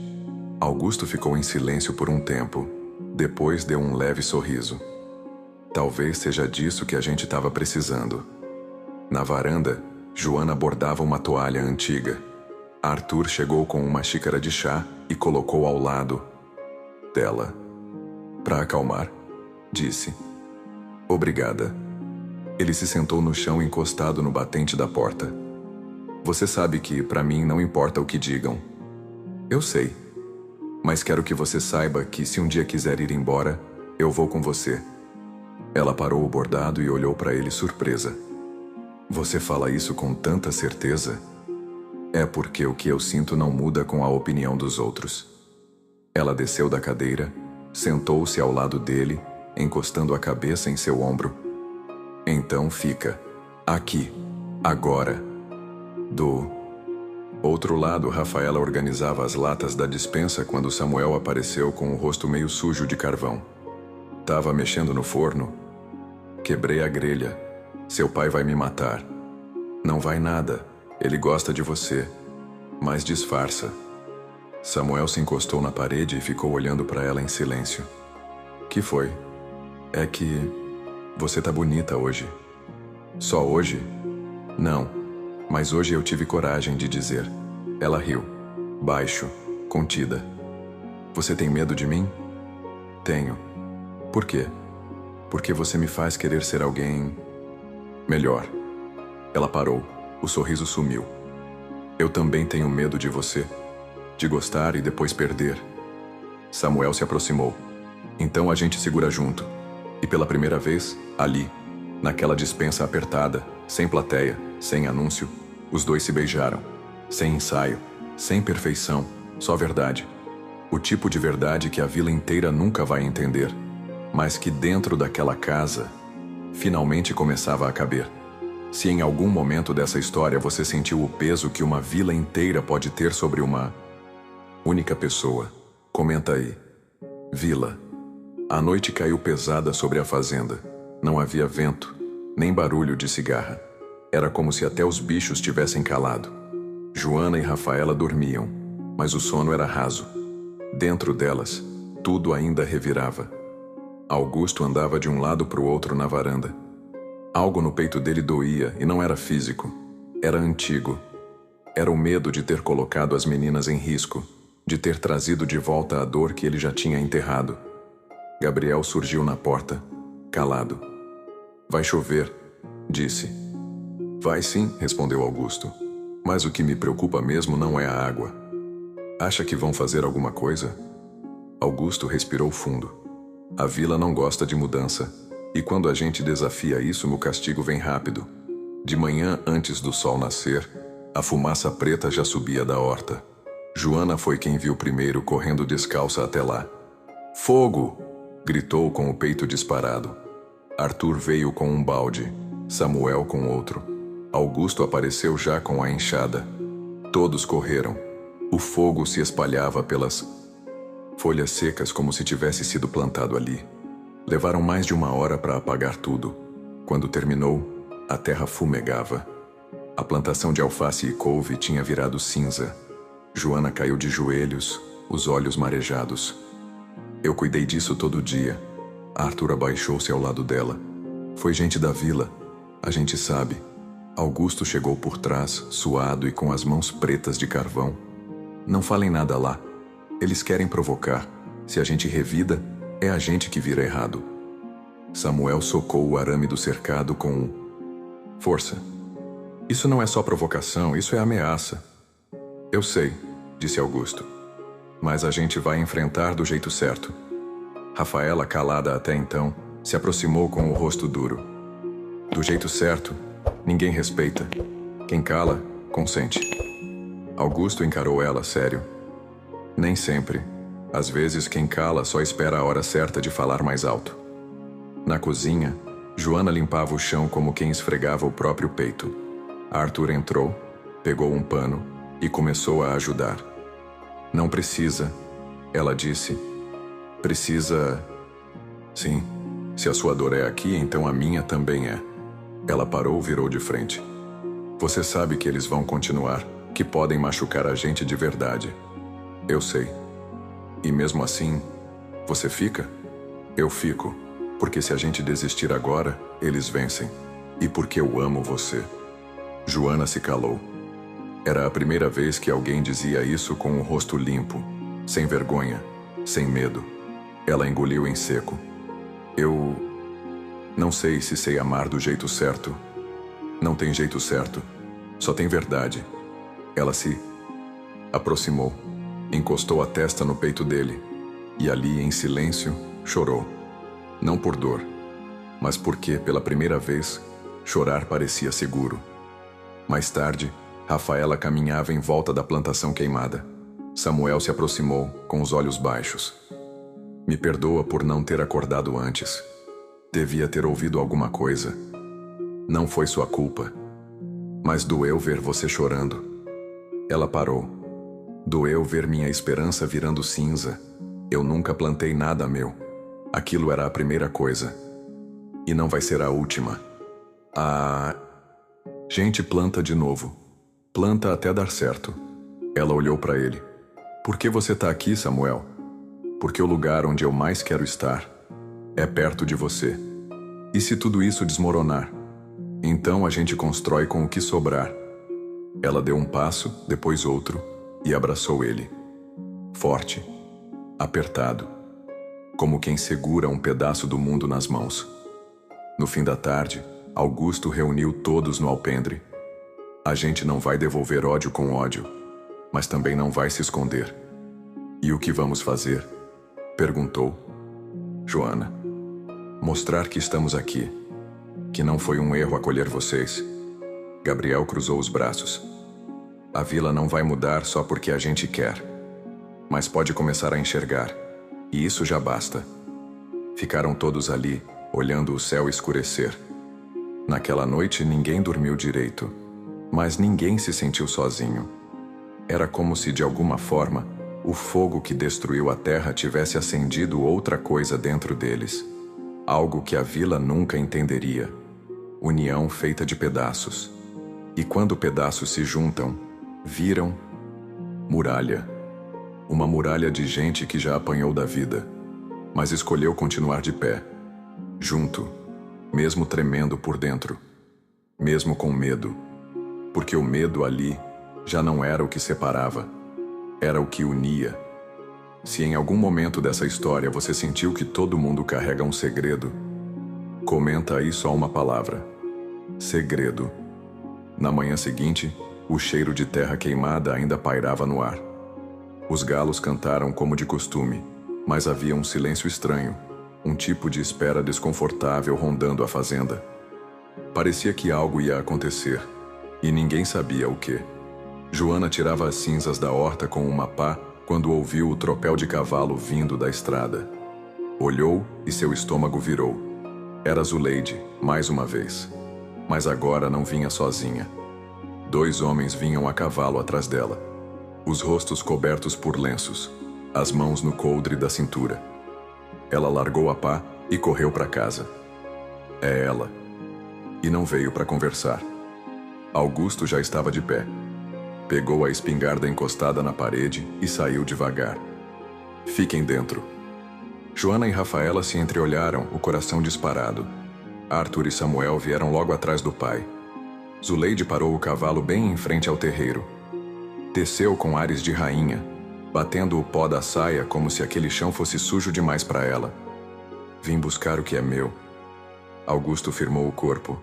Augusto ficou em silêncio por um tempo. Depois deu um leve sorriso. Talvez seja disso que a gente estava precisando. Na varanda, Joana bordava uma toalha antiga. Arthur chegou com uma xícara de chá e colocou ao lado dela. Para acalmar, disse. Obrigada. Ele se sentou no chão encostado no batente da porta. Você sabe que, para mim, não importa o que digam. Eu sei. Mas quero que você saiba que, se um dia quiser ir embora, eu vou com você. Ela parou o bordado e olhou para ele surpresa. Você fala isso com tanta certeza? É porque o que eu sinto não muda com a opinião dos outros. Ela desceu da cadeira, sentou-se ao lado dele, encostando a cabeça em seu ombro. Então fica aqui, agora. Do outro lado, Rafaela organizava as latas da despensa quando Samuel apareceu com o rosto meio sujo de carvão. Tava mexendo no forno. Quebrei a grelha. Seu pai vai me matar. Não vai nada. Ele gosta de você. Mas disfarça. Samuel se encostou na parede e ficou olhando para ela em silêncio. Que foi? É que você tá bonita hoje. Só hoje? Não. Mas hoje eu tive coragem de dizer. Ela riu. Baixo. Contida. Você tem medo de mim? Tenho. Por quê? Porque você me faz querer ser alguém melhor. Ela parou. O sorriso sumiu. Eu também tenho medo de você. De gostar e depois perder. Samuel se aproximou. Então a gente segura junto. E pela primeira vez, ali, naquela despensa apertada, sem plateia, sem anúncio, os dois se beijaram. Sem ensaio, sem perfeição, só verdade. O tipo de verdade que a vila inteira nunca vai entender, mas que dentro daquela casa, finalmente começava a caber. Se em algum momento dessa história você sentiu o peso que uma vila inteira pode ter sobre uma única pessoa, comenta aí. Vila. A noite caiu pesada sobre a fazenda. Não havia vento, nem barulho de cigarra. Era como se até os bichos tivessem calado. Joana e Rafaela dormiam, mas o sono era raso. Dentro delas, tudo ainda revirava. Augusto andava de um lado para o outro na varanda. Algo no peito dele doía e não era físico. Era antigo. Era o medo de ter colocado as meninas em risco, de ter trazido de volta a dor que ele já tinha enterrado. Gabriel surgiu na porta, calado. Vai chover, disse. Vai sim, respondeu Augusto. Mas o que me preocupa mesmo não é a água. Acha que vão fazer alguma coisa? Augusto respirou fundo. A vila não gosta de mudança, e quando a gente desafia isso, o castigo vem rápido. De manhã, antes do sol nascer, a fumaça preta já subia da horta. Joana foi quem viu primeiro, correndo descalça até lá. Fogo! Gritou com o peito disparado. Arthur veio com um balde, Samuel com outro. Augusto apareceu já com a enxada. Todos correram. O fogo se espalhava pelas folhas secas como se tivesse sido plantado ali. Levaram mais de 1 hora para apagar tudo. Quando terminou, a terra fumegava. A plantação de alface e couve tinha virado cinza. Joana caiu de joelhos, os olhos marejados. Eu cuidei disso todo dia. Arthur abaixou-se ao lado dela. Foi gente da vila. A gente sabe. Augusto chegou por trás, suado e com as mãos pretas de carvão. Não falem nada lá. Eles querem provocar. Se a gente revida, é a gente que vira errado. Samuel socou o arame do cercado com força. Isso não é só provocação, isso é ameaça. Eu sei, disse Augusto. Mas a gente vai enfrentar do jeito certo. Rafaela, calada até então, se aproximou com o rosto duro. Do jeito certo, ninguém respeita. Quem cala, consente. Augusto encarou ela sério. Nem sempre. Às vezes, quem cala só espera a hora certa de falar mais alto. Na cozinha, Joana limpava o chão como quem esfregava o próprio peito. Arthur entrou, pegou um pano e começou a ajudar. Não precisa, ela disse. Precisa... Sim, se a sua dor é aqui, então a minha também é. Ela parou, virou de frente. Você sabe que eles vão continuar, que podem machucar a gente de verdade. Eu sei. E mesmo assim, você fica? Eu fico, porque se a gente desistir agora, eles vencem. E porque eu amo você. Joana se calou. Era a primeira vez que alguém dizia isso com o rosto limpo, sem vergonha, sem medo. Ela engoliu em seco. Eu não sei se sei amar do jeito certo. Não tem jeito certo. Só tem verdade. Ela se aproximou, encostou a testa no peito dele e ali, em silêncio, chorou. Não por dor, mas porque, pela primeira vez, chorar parecia seguro. Mais tarde, Rafaela caminhava em volta da plantação queimada. Samuel se aproximou, com os olhos baixos. Me perdoa por não ter acordado antes. Devia ter ouvido alguma coisa. Não foi sua culpa. Mas doeu ver você chorando. Ela parou. Doeu ver minha esperança virando cinza. Eu nunca plantei nada meu. Aquilo era a primeira coisa. E não vai ser a última. A gente planta de novo. Planta até dar certo. Ela olhou para ele. Por que você tá aqui, Samuel? Porque o lugar onde eu mais quero estar é perto de você. E se tudo isso desmoronar? Então a gente constrói com o que sobrar. Ela deu um passo, depois outro, e abraçou ele. Forte, apertado, como quem segura um pedaço do mundo nas mãos. No fim da tarde, Augusto reuniu todos no alpendre. A gente não vai devolver ódio com ódio, mas também não vai se esconder. E o que vamos fazer? Perguntou. Joana. Mostrar que estamos aqui. Que não foi um erro acolher vocês. Gabriel cruzou os braços. A vila não vai mudar só porque a gente quer. Mas pode começar a enxergar. E isso já basta. Ficaram todos ali, olhando o céu escurecer. Naquela noite ninguém dormiu direito. Mas ninguém se sentiu sozinho. Era como se, de alguma forma, o fogo que destruiu a terra tivesse acendido outra coisa dentro deles. Algo que a vila nunca entenderia. União feita de pedaços. E quando pedaços se juntam, viram muralha. Uma muralha de gente que já apanhou da vida, mas escolheu continuar de pé. Junto, mesmo tremendo por dentro. Mesmo com medo. Porque o medo ali já não era o que separava. Era o que unia. Se em algum momento dessa história você sentiu que todo mundo carrega um segredo, comenta aí só uma palavra. Segredo. Na manhã seguinte, o cheiro de terra queimada ainda pairava no ar. Os galos cantaram como de costume, mas havia um silêncio estranho, um tipo de espera desconfortável rondando a fazenda. Parecia que algo ia acontecer, e ninguém sabia o quê. Joana tirava as cinzas da horta com uma pá quando ouviu o tropel de cavalo vindo da estrada. Olhou e seu estômago virou. Era Zuleide, mais uma vez. Mas agora não vinha sozinha. 2 homens vinham a cavalo atrás dela. Os rostos cobertos por lenços, as mãos no coldre da cintura. Ela largou a pá e correu para casa. É ela. E não veio para conversar. Augusto já estava de pé. Pegou a espingarda encostada na parede e saiu devagar. Fiquem dentro. Joana e Rafaela se entreolharam, o coração disparado. Arthur e Samuel vieram logo atrás do pai. Zuleide parou o cavalo bem em frente ao terreiro. Desceu com ares de rainha, batendo o pó da saia como se aquele chão fosse sujo demais para ela. Vim buscar o que é meu. Augusto firmou o corpo.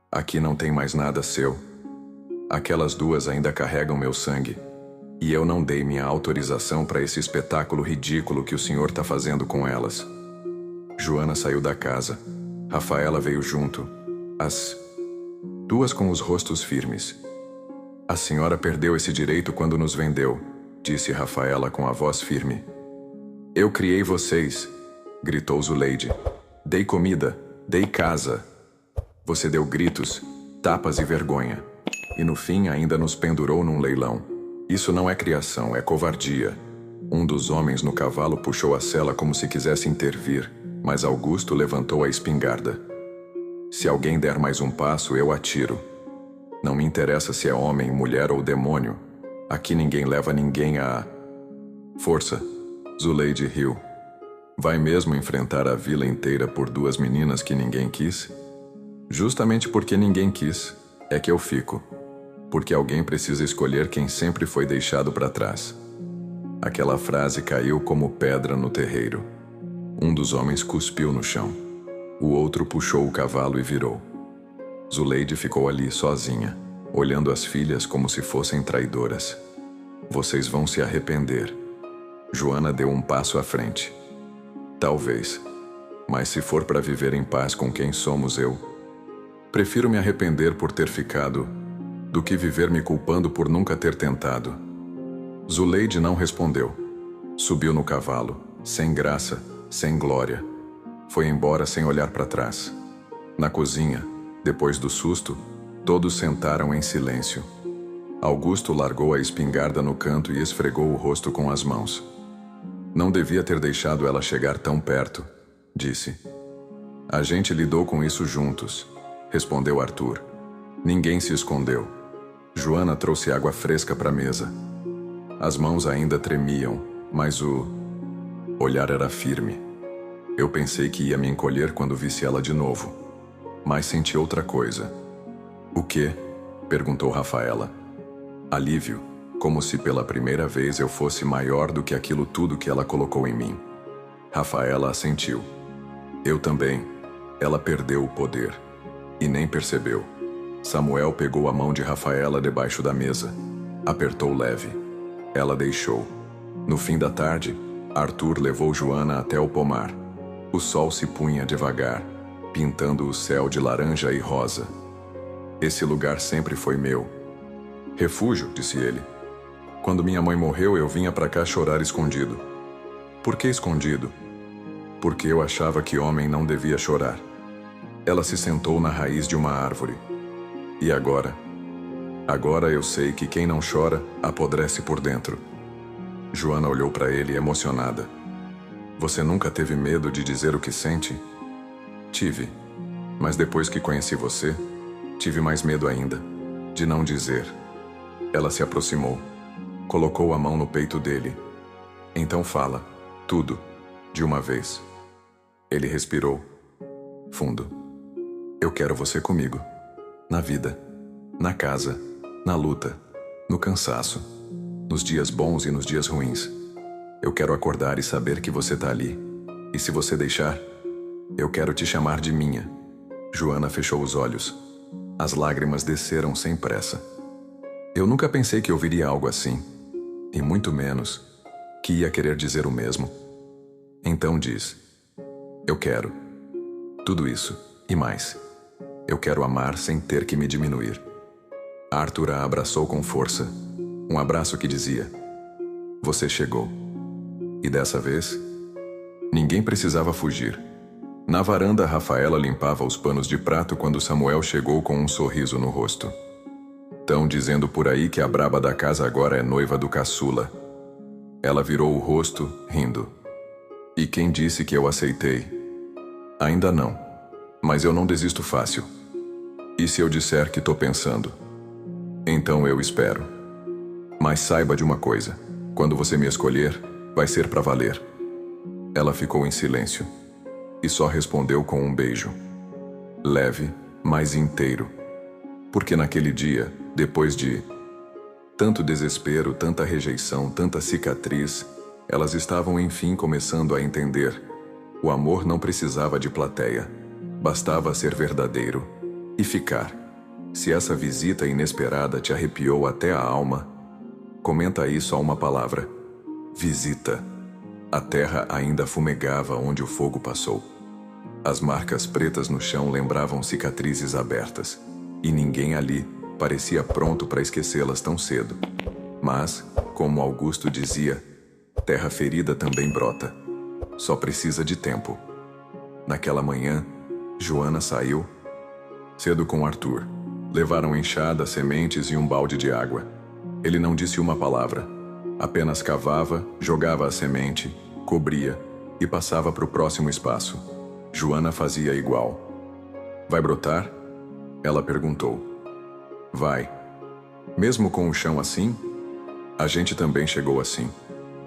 Aqui não tem mais nada seu. Aquelas 2 ainda carregam meu sangue. E eu não dei minha autorização para esse espetáculo ridículo que o senhor está fazendo com elas. Joana saiu da casa. Rafaela veio junto. As duas com os rostos firmes. A senhora perdeu esse direito quando nos vendeu, disse Rafaela com a voz firme. Eu criei vocês, gritou Zuleide. Dei comida, dei casa. Você deu gritos, tapas e vergonha. E no fim ainda nos pendurou num leilão. Isso não é criação, é covardia. Um dos homens no cavalo puxou a sela como se quisesse intervir, mas Augusto levantou a espingarda. Se alguém der mais um passo, eu atiro. Não me interessa se é homem, mulher ou demônio. Aqui ninguém leva ninguém a... Força, Zuleide riu. Vai mesmo enfrentar a vila inteira por duas meninas que ninguém quis? Justamente porque ninguém quis, é que eu fico. Porque alguém precisa escolher quem sempre foi deixado para trás. Aquela frase caiu como pedra no terreiro. Um dos homens cuspiu no chão. O outro puxou o cavalo e virou. Zuleide ficou ali sozinha, olhando as filhas como se fossem traidoras. Vocês vão se arrepender. Joana deu um passo à frente. Talvez. Mas se for para viver em paz com quem somos eu, prefiro me arrepender por ter ficado do que viver me culpando por nunca ter tentado. Zuleide não respondeu. Subiu no cavalo, sem graça, sem glória. Foi embora sem olhar para trás. Na cozinha, depois do susto, todos sentaram em silêncio. Augusto largou a espingarda no canto e esfregou o rosto com as mãos. Não devia ter deixado ela chegar tão perto, disse. A gente lidou com isso juntos, respondeu Arthur. Ninguém se escondeu. Joana trouxe água fresca para a mesa. As mãos ainda tremiam, mas o olhar era firme. Eu pensei que ia me encolher quando visse ela de novo, mas senti outra coisa. O quê? Perguntou Rafaela. Alívio, como se pela primeira vez eu fosse maior do que aquilo tudo que ela colocou em mim. Rafaela assentiu. Eu também. Ela perdeu o poder. E nem percebeu. Samuel pegou a mão de Rafaela debaixo da mesa. Apertou leve. Ela deixou. No fim da tarde, Arthur levou Joana até o pomar. O sol se punha devagar, pintando o céu de laranja e rosa. Esse lugar sempre foi meu. Refúgio, disse ele. Quando minha mãe morreu, eu vinha para cá chorar escondido. Por que escondido? Porque eu achava que homem não devia chorar. Ela se sentou na raiz de uma árvore. E agora? Agora eu sei que quem não chora, apodrece por dentro. Joana olhou para ele emocionada. Você nunca teve medo de dizer o que sente? Tive. Mas depois que conheci você, tive mais medo ainda, de não dizer. Ela se aproximou. Colocou a mão no peito dele. Então fala, tudo, de uma vez. Ele respirou. Fundo. Eu quero você comigo. Na vida. Na casa. Na luta. No cansaço. Nos dias bons e nos dias ruins. Eu quero acordar e saber que você tá ali. E se você deixar, eu quero te chamar de minha. Joana fechou os olhos. As lágrimas desceram sem pressa. Eu nunca pensei que ouviria algo assim. E muito menos que ia querer dizer o mesmo. Então diz. Eu quero. Tudo isso e mais. Eu quero amar sem ter que me diminuir. Arthur a abraçou com força. Um abraço que dizia: você chegou. E dessa vez, ninguém precisava fugir. Na varanda, Rafaela limpava os panos de prato quando Samuel chegou com um sorriso no rosto. Tão dizendo por aí que a braba da casa agora é noiva do caçula. Ela virou o rosto, rindo. E quem disse que eu aceitei? Ainda não. Mas eu não desisto fácil. E se eu disser que tô pensando? Então eu espero. Mas saiba de uma coisa. Quando você me escolher, vai ser pra valer. Ela ficou em silêncio. E só respondeu com um beijo. Leve, mas inteiro. Porque naquele dia, depois de tanto desespero, tanta rejeição, tanta cicatriz, elas estavam enfim começando a entender. O amor não precisava de plateia. Bastava ser verdadeiro. E ficar. Se essa visita inesperada te arrepiou até a alma, Comenta aí só uma palavra: visita. A terra ainda fumegava onde o fogo passou. As marcas pretas no chão lembravam cicatrizes abertas, e ninguém ali parecia pronto para esquecê-las tão cedo. Mas, como Augusto dizia, terra ferida também brota. Só precisa de tempo. Naquela manhã, Joana saiu cedo com Arthur. Levaram enxada, sementes e um balde de água. Ele não disse uma palavra. Apenas cavava, jogava a semente, cobria e passava para o próximo espaço. Joana fazia igual. Vai brotar? Ela perguntou. Vai. Mesmo com o chão assim? A gente também chegou assim.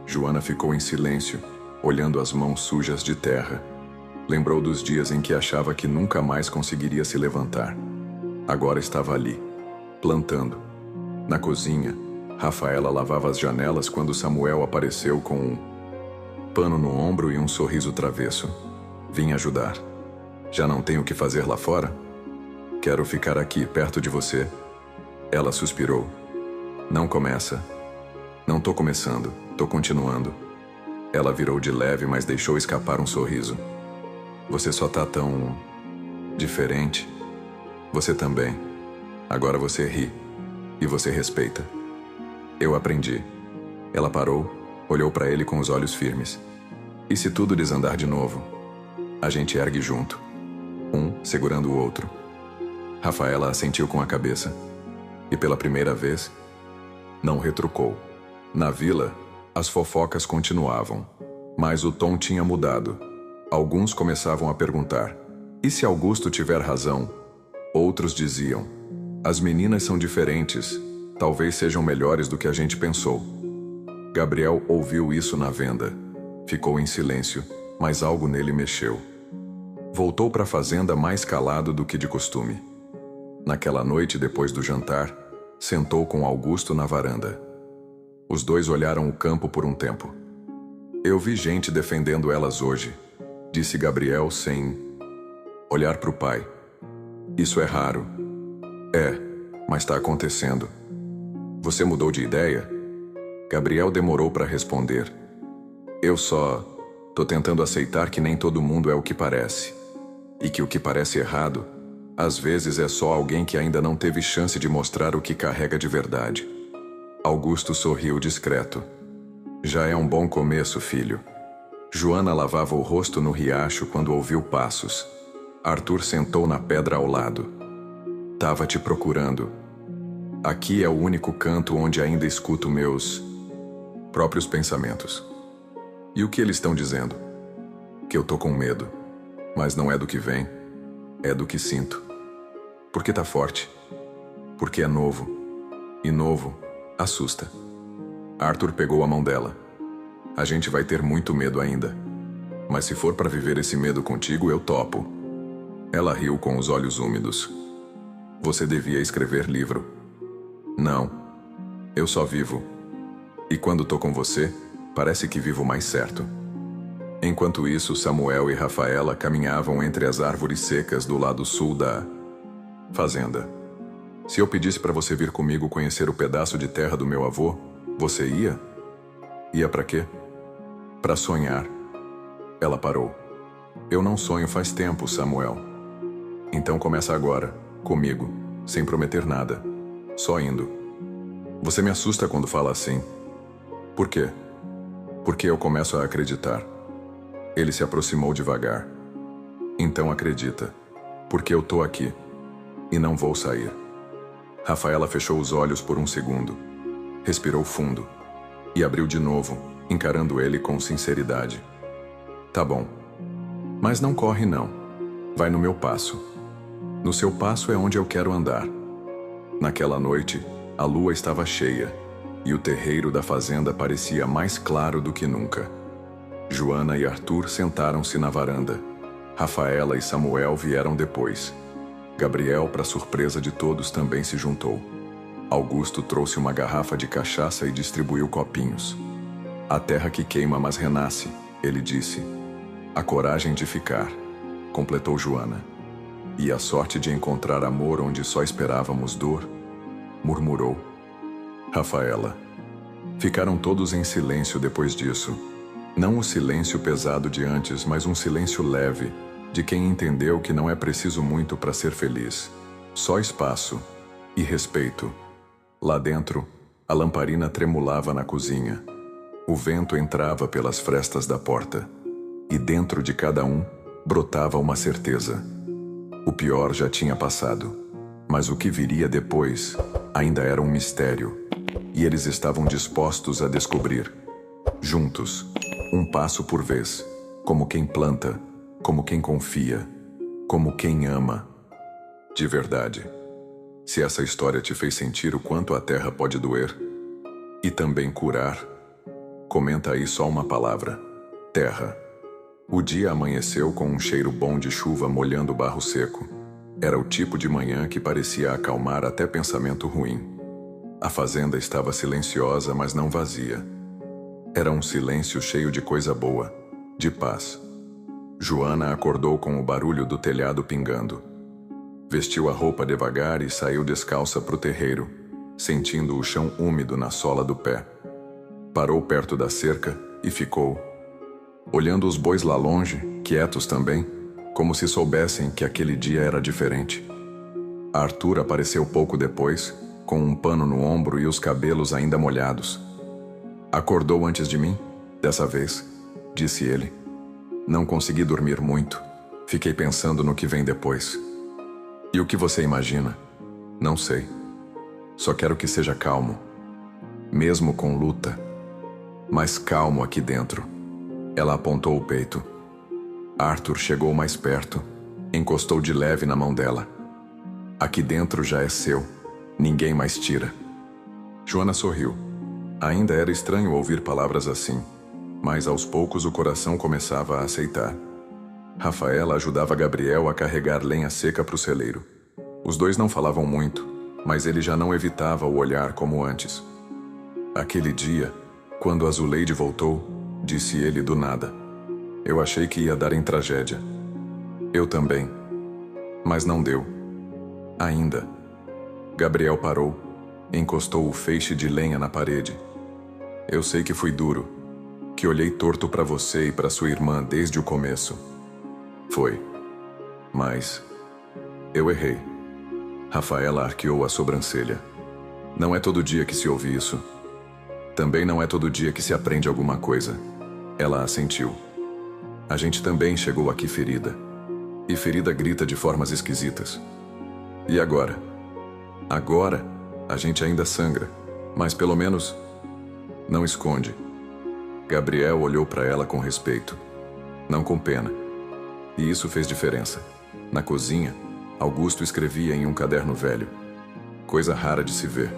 Joana ficou em silêncio, olhando as mãos sujas de terra. Lembrou dos dias em que achava que nunca mais conseguiria se levantar. Agora estava ali, plantando. Na cozinha, Rafaela lavava as janelas quando Samuel apareceu com um pano no ombro e um sorriso travesso. Vim ajudar. Já não tenho o que fazer lá fora? Quero ficar aqui, perto de você. Ela suspirou. Não começa. Não tô começando, tô continuando. Ela virou de leve, mas deixou escapar um sorriso. Você só tá tão diferente. Você também. Agora você ri. E você respeita. Eu aprendi. Ela parou, olhou para ele com os olhos firmes. E se tudo desandar de novo? A gente ergue junto. Um segurando o outro. Rafaela assentiu com a cabeça. E pela primeira vez, não retrucou. Na vila, as fofocas continuavam. Mas o tom tinha mudado. Alguns começavam a perguntar: e se Augusto tiver razão? Outros diziam: as meninas são diferentes, talvez sejam melhores do que a gente pensou. Gabriel ouviu isso na venda. Ficou em silêncio, mas algo nele mexeu. Voltou para a fazenda mais calado do que de costume. Naquela noite, depois do jantar, sentou com Augusto na varanda. Os dois olharam o campo por um tempo. Eu vi gente defendendo elas hoje, disse Gabriel sem olhar para o pai. Isso é raro. É, mas está acontecendo. Você mudou de ideia? Gabriel demorou para responder. Eu só tô tentando aceitar que nem todo mundo é o que parece. E que o que parece errado, às vezes é só alguém que ainda não teve chance de mostrar o que carrega de verdade. Augusto sorriu discreto. Já é um bom começo, filho. Joana lavava o rosto no riacho quando ouviu passos. Arthur sentou na pedra ao lado. Tava te procurando. Aqui é o único canto onde ainda escuto meus próprios pensamentos. E o que eles estão dizendo? Que eu tô com medo. Mas não é do que vem, é do que sinto. Porque tá forte. Porque é novo. E novo assusta. Arthur pegou a mão dela. A gente vai ter muito medo ainda. Mas se for para viver esse medo contigo, eu topo. Ela riu com os olhos úmidos. Você devia escrever livro. Não. Eu só vivo. E quando tô com você, parece que vivo mais certo. Enquanto isso, Samuel e Rafaela caminhavam entre as árvores secas do lado sul da fazenda. Se eu pedisse para você vir comigo conhecer o pedaço de terra do meu avô, você ia? Ia para quê? Para sonhar. Ela parou. Eu não sonho faz tempo, Samuel. Então começa agora, comigo, sem prometer nada. Só indo. Você me assusta quando fala assim. Por quê? Porque eu começo a acreditar. Ele se aproximou devagar. Então acredita. Porque eu tô aqui. E não vou sair. Rafaela fechou os olhos por um segundo. Respirou fundo. E abriu de novo, encarando ele com sinceridade. Tá bom. Mas não corre não. Vai no meu passo. No seu passo é onde eu quero andar. Naquela noite, a lua estava cheia. E o terreiro da fazenda parecia mais claro do que nunca. Joana e Arthur sentaram-se na varanda. Rafaela e Samuel vieram depois. Gabriel, para surpresa de todos, também se juntou. Augusto trouxe uma garrafa de cachaça e distribuiu copinhos. A terra que queima, mas renasce, ele disse. A coragem de ficar, completou Joana. E a sorte de encontrar amor onde só esperávamos dor, murmurou Rafaela. Ficaram todos em silêncio depois disso. Não o silêncio pesado de antes, mas um silêncio leve, de quem entendeu que não é preciso muito para ser feliz. Só espaço e respeito. Lá dentro, a lamparina tremulava na cozinha. O vento entrava pelas frestas da porta. E dentro de cada um, brotava uma certeza. O pior já tinha passado. Mas o que viria depois ainda era um mistério. E eles estavam dispostos a descobrir. Juntos, um passo por vez. Como quem planta, como quem confia, como quem ama. De verdade. Se essa história te fez sentir o quanto a terra pode doer e também curar, comenta aí só uma palavra: terra. O dia amanheceu com um cheiro bom de chuva molhando o barro seco. Era o tipo de manhã que parecia acalmar até pensamento ruim. A fazenda estava silenciosa, mas não vazia. Era um silêncio cheio de coisa boa, de paz. Joana acordou com o barulho do telhado pingando. Vestiu a roupa devagar e saiu descalça para o terreiro, sentindo o chão úmido na sola do pé. Parou perto da cerca e ficou, olhando os bois lá longe, quietos também, como se soubessem que aquele dia era diferente. Arthur apareceu pouco depois, com um pano no ombro e os cabelos ainda molhados. Acordou antes de mim, dessa vez, disse ele. Não consegui dormir muito. Fiquei pensando no que vem depois. E o que você imagina? Não sei. Só quero que seja calmo. Mesmo com luta. Mas calmo aqui dentro. Ela apontou o peito. Arthur chegou mais perto. Encostou de leve na mão dela. Aqui dentro já é seu. Ninguém mais tira. Joana sorriu. Ainda era estranho ouvir palavras assim. Mas aos poucos o coração começava a aceitar. Rafaela ajudava Gabriel a carregar lenha seca para o celeiro. Os dois não falavam muito, mas ele já não evitava o olhar como antes. Aquele dia, quando a Zuleide voltou, disse ele do nada. Eu achei que ia dar em tragédia. Eu também. Mas não deu. Ainda. Gabriel parou, encostou o feixe de lenha na parede. Eu sei que fui duro, que olhei torto para você e para sua irmã desde o começo. Foi. Mas eu errei. Rafaela arqueou a sobrancelha. Não é todo dia que se ouve isso. Também não é todo dia que se aprende alguma coisa. Ela assentiu. A gente também chegou aqui ferida. E ferida grita de formas esquisitas. E agora? Agora, a gente ainda sangra. Mas pelo menos, não esconde. Gabriel olhou para ela com respeito. Não com pena. E isso fez diferença. Na cozinha, Augusto escrevia em um caderno velho. Coisa rara de se ver.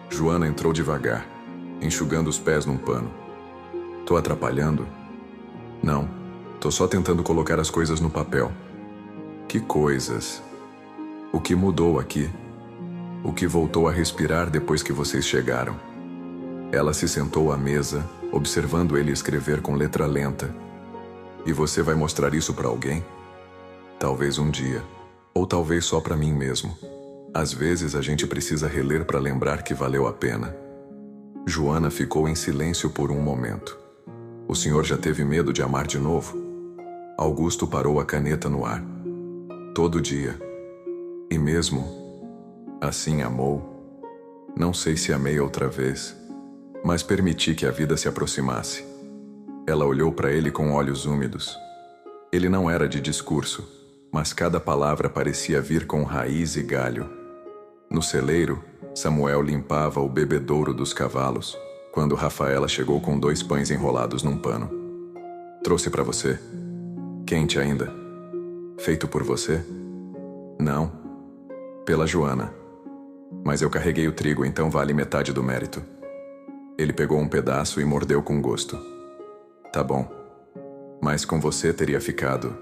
Joana entrou devagar, enxugando os pés num pano. Tô atrapalhando? Não, tô só tentando colocar as coisas no papel. Que coisas? O que mudou aqui? O que voltou a respirar depois que vocês chegaram? Ela se sentou à mesa, observando ele escrever com letra lenta. E você vai mostrar isso para alguém? Talvez um dia. Ou talvez só para mim mesmo. Às vezes a gente precisa reler para lembrar que valeu a pena. Joana ficou em silêncio por um momento. O senhor já teve medo de amar de novo? Augusto parou a caneta no ar. Todo dia. E mesmo assim amou. Não sei se amei outra vez, mas permiti que a vida se aproximasse. Ela olhou para ele com olhos úmidos. Ele não era de discurso, mas cada palavra parecia vir com raiz e galho. No celeiro, Samuel limpava o bebedouro dos cavalos, quando Rafaela chegou com 2 pães enrolados num pano. Trouxe para você? Quente ainda. Feito por você? Não. Pela Joana. Mas eu carreguei o trigo, então vale metade do mérito. Ele pegou um pedaço e mordeu com gosto. Tá bom. Mas com você teria ficado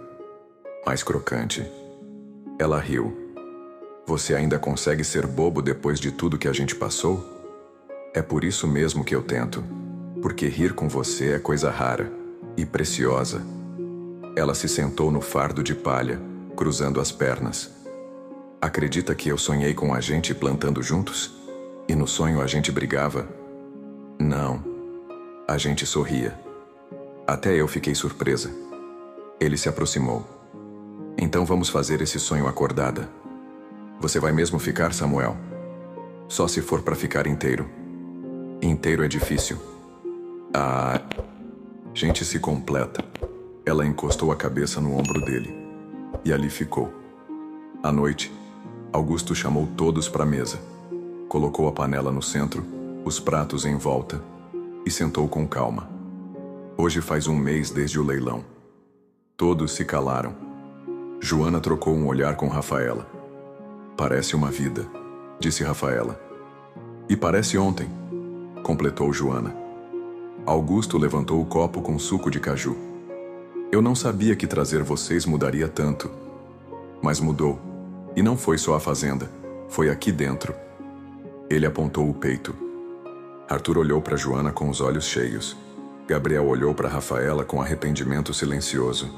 mais crocante. Ela riu. Você ainda consegue ser bobo depois de tudo que a gente passou? É por isso mesmo que eu tento. Porque rir com você é coisa rara e preciosa. Ela se sentou no fardo de palha, cruzando as pernas. Acredita que eu sonhei com a gente plantando juntos? E no sonho a gente brigava? A gente sorria. Até eu fiquei surpresa. Ele se aproximou. Então vamos fazer esse sonho acordada. Você vai mesmo ficar, Samuel? Só se for para ficar inteiro. Inteiro é difícil. A gente se completa. Ela encostou a cabeça no ombro dele. E ali ficou. À noite, Augusto chamou todos para a mesa. Colocou a panela no centro, os pratos em volta, e sentou com calma. Hoje faz um mês desde o leilão. Todos se calaram. Joana trocou um olhar com Rafaela. Parece uma vida, disse Rafaela. E parece ontem, completou Joana. Augusto levantou o copo com suco de caju. Eu não sabia que trazer vocês mudaria tanto. Mas mudou. E não foi só a fazenda, foi aqui dentro. Ele apontou o peito. Arthur olhou para Joana com os olhos cheios. Gabriel olhou para Rafaela com arrependimento silencioso.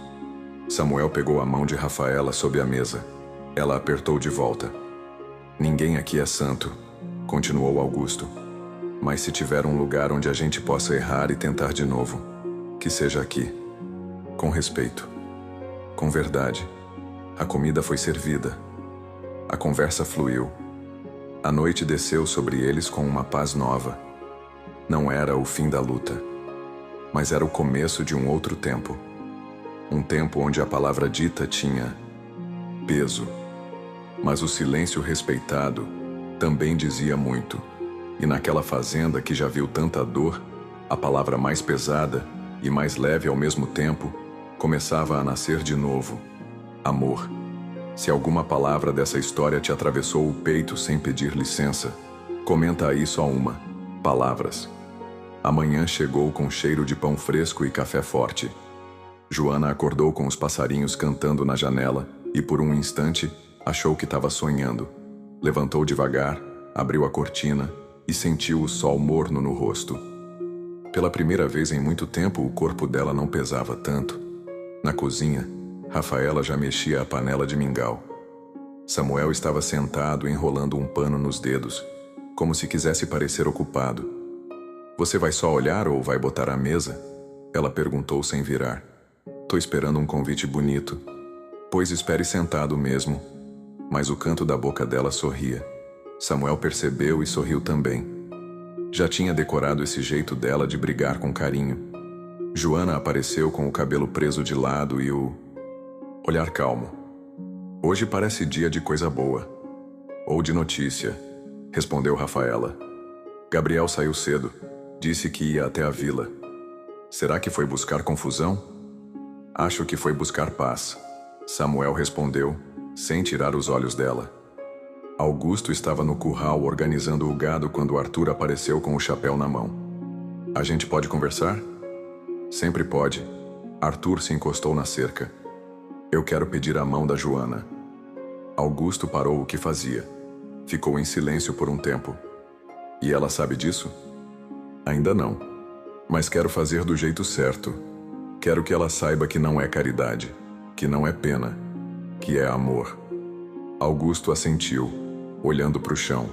Samuel pegou a mão de Rafaela sob a mesa. Ela apertou de volta. Ninguém aqui é santo, continuou Augusto. Mas se tiver um lugar onde a gente possa errar e tentar de novo, que seja aqui. Com respeito. Com verdade. A comida foi servida. A conversa fluiu. A noite desceu sobre eles com uma paz nova. Não era o fim da luta, mas era o começo de um outro tempo. Um tempo onde a palavra dita tinha peso, mas o silêncio respeitado também dizia muito. E naquela fazenda que já viu tanta dor, a palavra mais pesada e mais leve ao mesmo tempo começava a nascer de novo: amor. Se alguma palavra dessa história te atravessou o peito sem pedir licença, comenta aí só uma: palavras. A manhã chegou com cheiro de pão fresco e café forte. Joana acordou com os passarinhos cantando na janela e, por um instante, achou que estava sonhando. Levantou devagar, abriu a cortina e sentiu o sol morno no rosto. Pela primeira vez em muito tempo, o corpo dela não pesava tanto. Na cozinha, Rafaela já mexia a panela de mingau. Samuel estava sentado enrolando um pano nos dedos, como se quisesse parecer ocupado. Você vai só olhar ou vai botar à mesa? Ela perguntou sem virar. Tô esperando um convite bonito. Pois espere sentado mesmo. Mas o canto da boca dela sorria. Samuel percebeu e sorriu também. Já tinha decorado esse jeito dela de brigar com carinho. Joana apareceu com o cabelo preso de lado e o olhar calmo. Hoje parece dia de coisa boa. Ou de notícia, respondeu Rafaela. Gabriel saiu cedo. Disse que ia até a vila. Será que foi buscar confusão? Acho que foi buscar paz, Samuel respondeu, sem tirar os olhos dela. Augusto estava no curral organizando o gado quando Arthur apareceu com o chapéu na mão. A gente pode conversar? Sempre pode. Arthur se encostou na cerca. Eu quero pedir a mão da Joana. Augusto parou o que fazia. Ficou em silêncio por um tempo. E ela sabe disso? Ainda não. Mas quero fazer do jeito certo. Quero que ela saiba que não é caridade, que não é pena, que é amor. Augusto assentiu, olhando para o chão.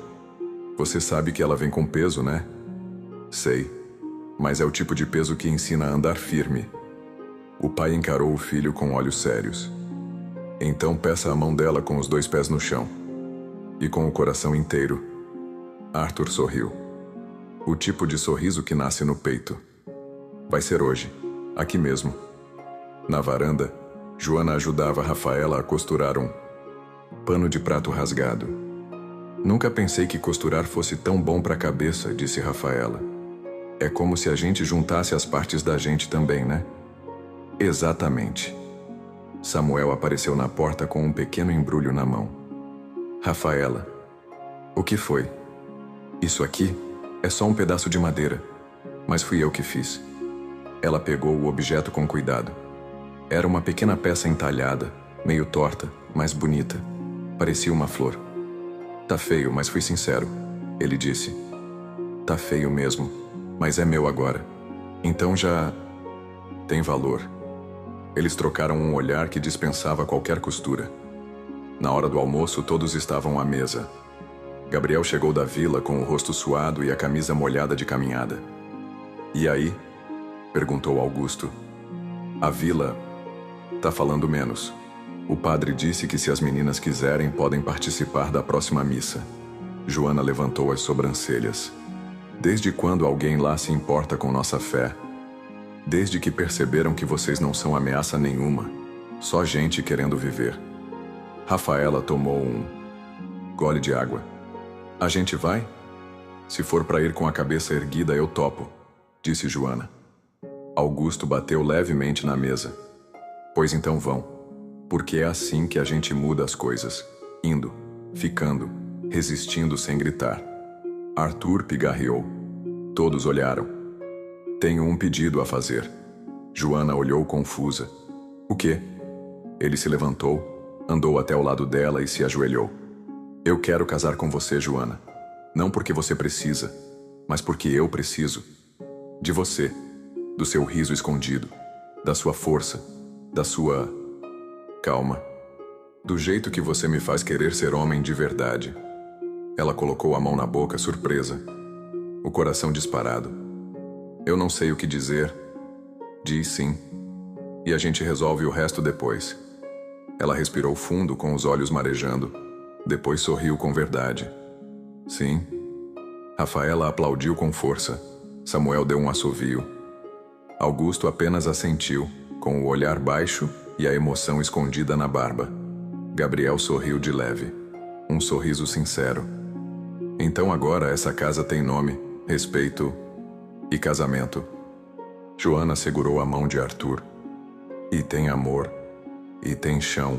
Você sabe que ela vem com peso, né? Sei. Mas é o tipo de peso que ensina a andar firme. O pai encarou o filho com olhos sérios. Então peça a mão dela com os 2 pés no chão. E com o coração inteiro. Arthur sorriu. O tipo de sorriso que nasce no peito. Vai ser hoje, aqui mesmo. Na varanda, Joana ajudava Rafaela a costurar um pano de prato rasgado. Nunca pensei que costurar fosse tão bom para a cabeça, disse Rafaela. É como se a gente juntasse as partes da gente também, né? Exatamente. Samuel apareceu na porta com um pequeno embrulho na mão. Rafaela, o que foi? Isso aqui é só um pedaço de madeira, mas fui eu que fiz. Ela pegou o objeto com cuidado. Era uma pequena peça entalhada, meio torta, mas bonita. Parecia uma flor. Tá feio, mas fui sincero, ele disse. Tá feio mesmo, mas é meu agora. Então já tem valor. Eles trocaram um olhar que dispensava qualquer costura. Na hora do almoço, todos estavam à mesa. Gabriel chegou da vila com o rosto suado e a camisa molhada de caminhada. E aí, Perguntou Augusto. A vila tá falando menos. O padre disse que se as meninas quiserem, podem participar da próxima missa. Joana levantou as sobrancelhas. Desde quando alguém lá se importa com nossa fé? Desde que perceberam que vocês não são ameaça nenhuma. Só gente querendo viver. Rafaela tomou um gole de água. A gente vai? Se for para ir com a cabeça erguida, eu topo, disse Joana. Augusto bateu levemente na mesa. Pois então vão. Porque é assim que a gente muda as coisas. Indo, ficando, resistindo sem gritar. Arthur pigarreou. Todos olharam. Tenho um pedido a fazer. Joana olhou confusa. O quê? Ele se levantou, andou até o lado dela e se ajoelhou. Eu quero casar com você, Joana. Não porque você precisa, mas porque eu preciso. De você, do seu riso escondido, da sua força, da sua calma, do jeito que você me faz querer ser homem de verdade. Ela colocou a mão na boca, surpresa, o coração disparado. Eu não sei o que dizer. Diz sim, e a gente resolve o resto depois. Ela respirou fundo com os olhos marejando, depois sorriu com verdade. Sim. Rafaela aplaudiu com força. Samuel deu um assovio. Augusto apenas assentiu, com o olhar baixo e a emoção escondida na barba. Gabriel sorriu de leve. Um sorriso sincero. Então agora essa casa tem nome, respeito e casamento. Joana segurou a mão de Arthur. E tem amor. E tem chão.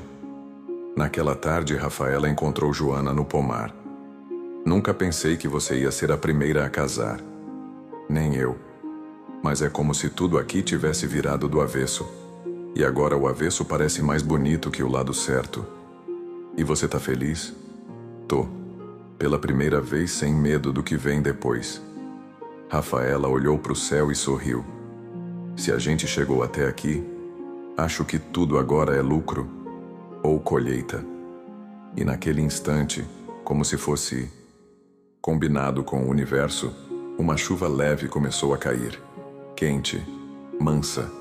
Naquela tarde, Rafaela encontrou Joana no pomar. Nunca pensei que você ia ser a primeira a casar. Nem eu. Mas é como se tudo aqui tivesse virado do avesso. E agora o avesso parece mais bonito que o lado certo. E você tá feliz? Tô. Pela primeira vez sem medo do que vem depois. Rafaela olhou pro céu e sorriu. Se a gente chegou até aqui, acho que tudo agora é lucro ou colheita. E naquele instante, como se fosse combinado com o universo, uma chuva leve começou a cair. Quente, mansa,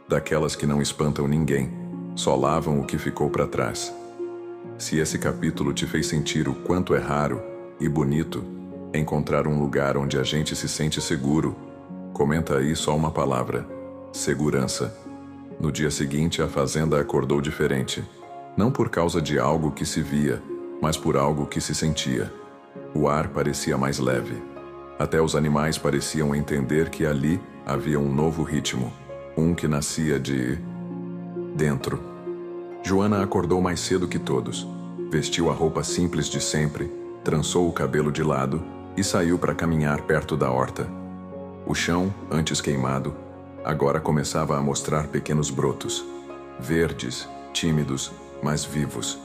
daquelas que não espantam ninguém, só lavam o que ficou para trás. Se esse capítulo te fez sentir o quanto é raro e bonito encontrar um lugar onde a gente se sente seguro, comenta aí só uma palavra: segurança. No dia seguinte, a fazenda acordou diferente. Não por causa de algo que se via, mas por algo que se sentia. O ar parecia mais leve. Até os animais pareciam entender que ali havia um novo ritmo, um que nascia de dentro. Joana acordou mais cedo que todos. Vestiu a roupa simples de sempre, trançou o cabelo de lado e saiu para caminhar perto da horta. O chão, antes queimado, agora começava a mostrar pequenos brotos, verdes, tímidos, mas vivos.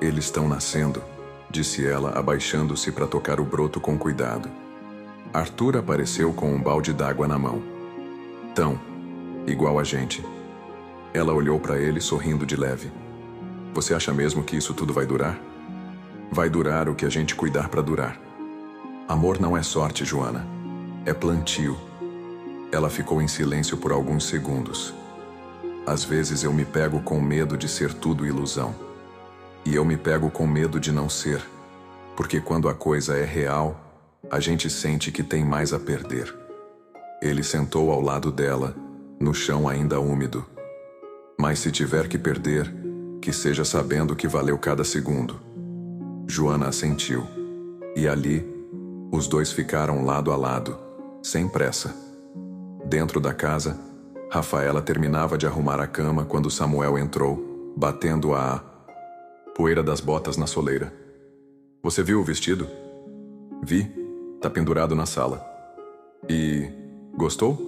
Eles estão nascendo, disse ela, abaixando-se para tocar o broto com cuidado. Arthur apareceu com um balde d'água na mão. Tão, igual a gente. Ela olhou para ele sorrindo de leve. Você acha mesmo que isso tudo vai durar? Vai durar o que a gente cuidar para durar. Amor não é sorte, Joana. É plantio. Ela ficou em silêncio por alguns segundos. Às vezes eu me pego com medo de ser tudo ilusão. E eu me pego com medo de não ser. Porque quando a coisa é real, a gente sente que tem mais a perder. Ele sentou ao lado dela, no chão ainda úmido. Mas se tiver que perder, que seja sabendo que valeu cada segundo. Joana assentiu. E ali, os dois ficaram lado a lado, sem pressa. Dentro da casa, Rafaela terminava de arrumar a cama quando Samuel entrou, batendo a poeira das botas na soleira. Você viu o vestido? Vi. Tá pendurado na sala. E... gostou?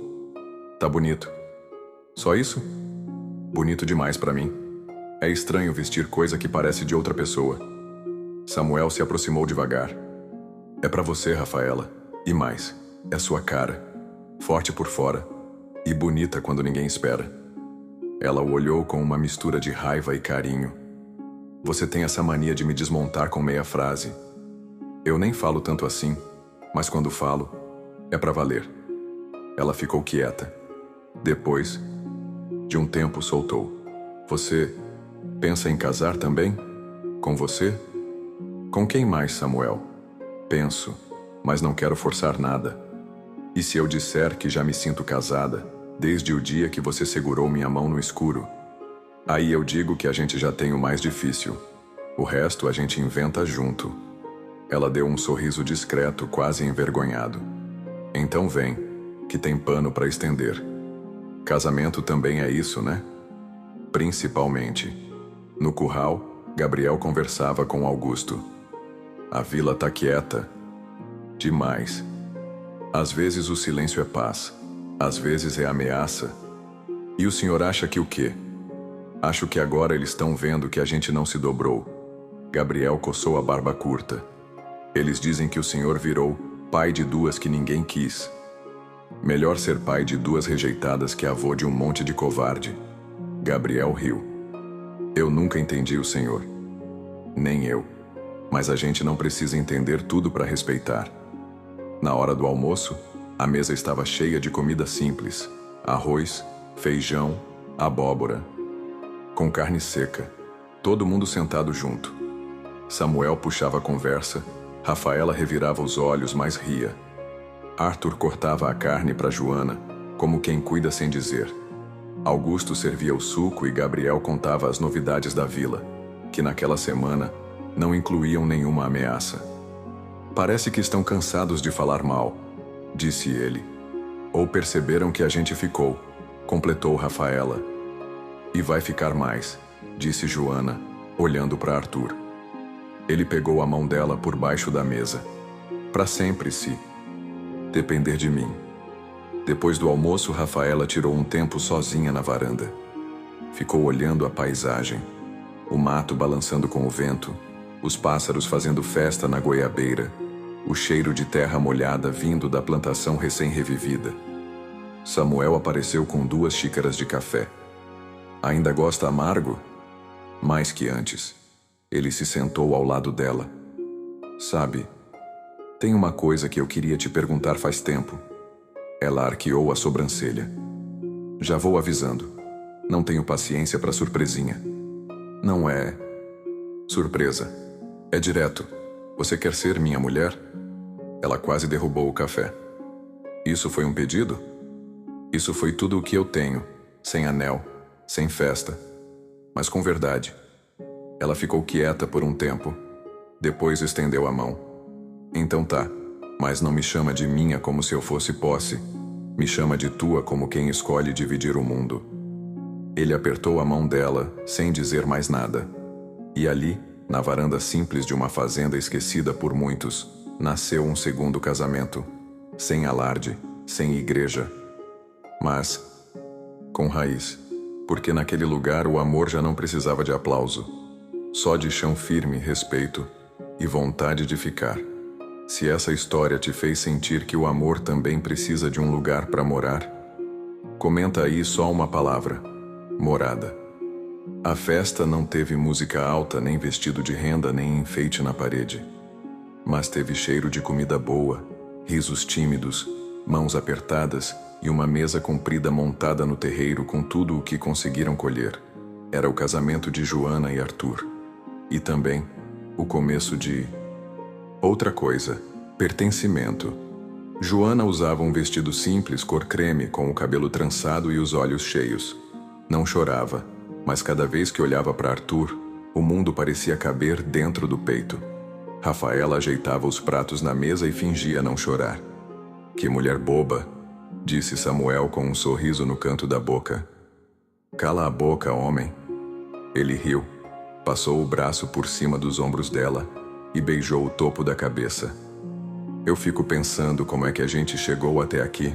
Tá bonito. Só isso? Bonito demais pra mim. É estranho vestir coisa que parece de outra pessoa. Samuel se aproximou devagar. É pra você, Rafaela. E mais, é sua cara. Forte por fora. E bonita quando ninguém espera. Ela o olhou com uma mistura de raiva e carinho. Você tem essa mania de me desmontar com meia frase. Eu nem falo tanto assim, mas quando falo, é pra valer. Ela ficou quieta. Depois de um tempo soltou: Você pensa em casar também? Com você? Com quem mais, Samuel? Penso, mas não quero forçar nada. E se eu disser que já me sinto casada, desde o dia que você segurou minha mão no escuro? Aí eu digo que a gente já tem o mais difícil. O resto a gente inventa junto. Ela deu um sorriso discreto, quase envergonhado. Então vem, que tem pano para estender. Casamento também é isso, né? Principalmente. No curral, Gabriel conversava com Augusto. A vila tá quieta. Demais. Às vezes o silêncio é paz, às vezes é ameaça. E o senhor acha que o quê? Acho que agora eles estão vendo que a gente não se dobrou. Gabriel coçou a barba curta. Eles dizem que o senhor virou pai de duas que ninguém quis. Melhor ser pai de duas rejeitadas que avô de um monte de covarde. Gabriel riu. Eu nunca entendi o senhor. Nem eu. Mas a gente não precisa entender tudo para respeitar. Na hora do almoço, a mesa estava cheia de comida simples: arroz, feijão, abóbora, com carne seca. Todo mundo sentado junto. Samuel puxava a conversa, Rafaela revirava os olhos, mas ria. Arthur cortava a carne para Joana, como quem cuida sem dizer. Augusto servia o suco e Gabriel contava as novidades da vila, que naquela semana não incluíam nenhuma ameaça. Parece que estão cansados de falar mal, disse ele. Ou perceberam que a gente ficou, completou Rafaela. E vai ficar mais, disse Joana, olhando para Arthur. Ele pegou a mão dela por baixo da mesa. Para sempre, se depender de mim. Depois do almoço, Rafaela tirou um tempo sozinha na varanda. Ficou olhando a paisagem, o mato balançando com o vento, os pássaros fazendo festa na goiabeira, o cheiro de terra molhada vindo da plantação recém-revivida. Samuel apareceu com 2 xícaras de café. Ainda gosta amargo? Mais que antes. Ele se sentou ao lado dela. Sabe, tem uma coisa que eu queria te perguntar faz tempo. Ela arqueou a sobrancelha. Já vou avisando. Não tenho paciência para surpresinha. Não é surpresa. É direto. Você quer ser minha mulher? Ela quase derrubou o café. Isso foi um pedido? Isso foi tudo o que eu tenho, sem anel, sem festa, mas com verdade. Ela ficou quieta por um tempo. Depois estendeu a mão. Então tá, mas não me chama de minha como se eu fosse posse. Me chama de tua como quem escolhe dividir o mundo. Ele apertou a mão dela, sem dizer mais nada. E ali, na varanda simples de uma fazenda esquecida por muitos, nasceu um segundo casamento. Sem alarde, sem igreja. Mas com raiz. Porque naquele lugar o amor já não precisava de aplauso. Só de chão firme, respeito e vontade de ficar. Se essa história te fez sentir que o amor também precisa de um lugar para morar, comenta aí só uma palavra: morada. A festa não teve música alta, nem vestido de renda, nem enfeite na parede. Mas teve cheiro de comida boa, risos tímidos, mãos apertadas e uma mesa comprida montada no terreiro com tudo o que conseguiram colher. Era o casamento de Joana e Arthur. E também o começo de outra coisa: pertencimento. Joana usava um vestido simples, cor creme, com o cabelo trançado e os olhos cheios. Não chorava, mas cada vez que olhava para Arthur, o mundo parecia caber dentro do peito. Rafaela ajeitava os pratos na mesa e fingia não chorar. Que mulher boba, disse Samuel com um sorriso no canto da boca. Cala a boca, homem. Ele riu, passou o braço por cima dos ombros dela e beijou o topo da cabeça. Eu fico pensando como é que a gente chegou até aqui.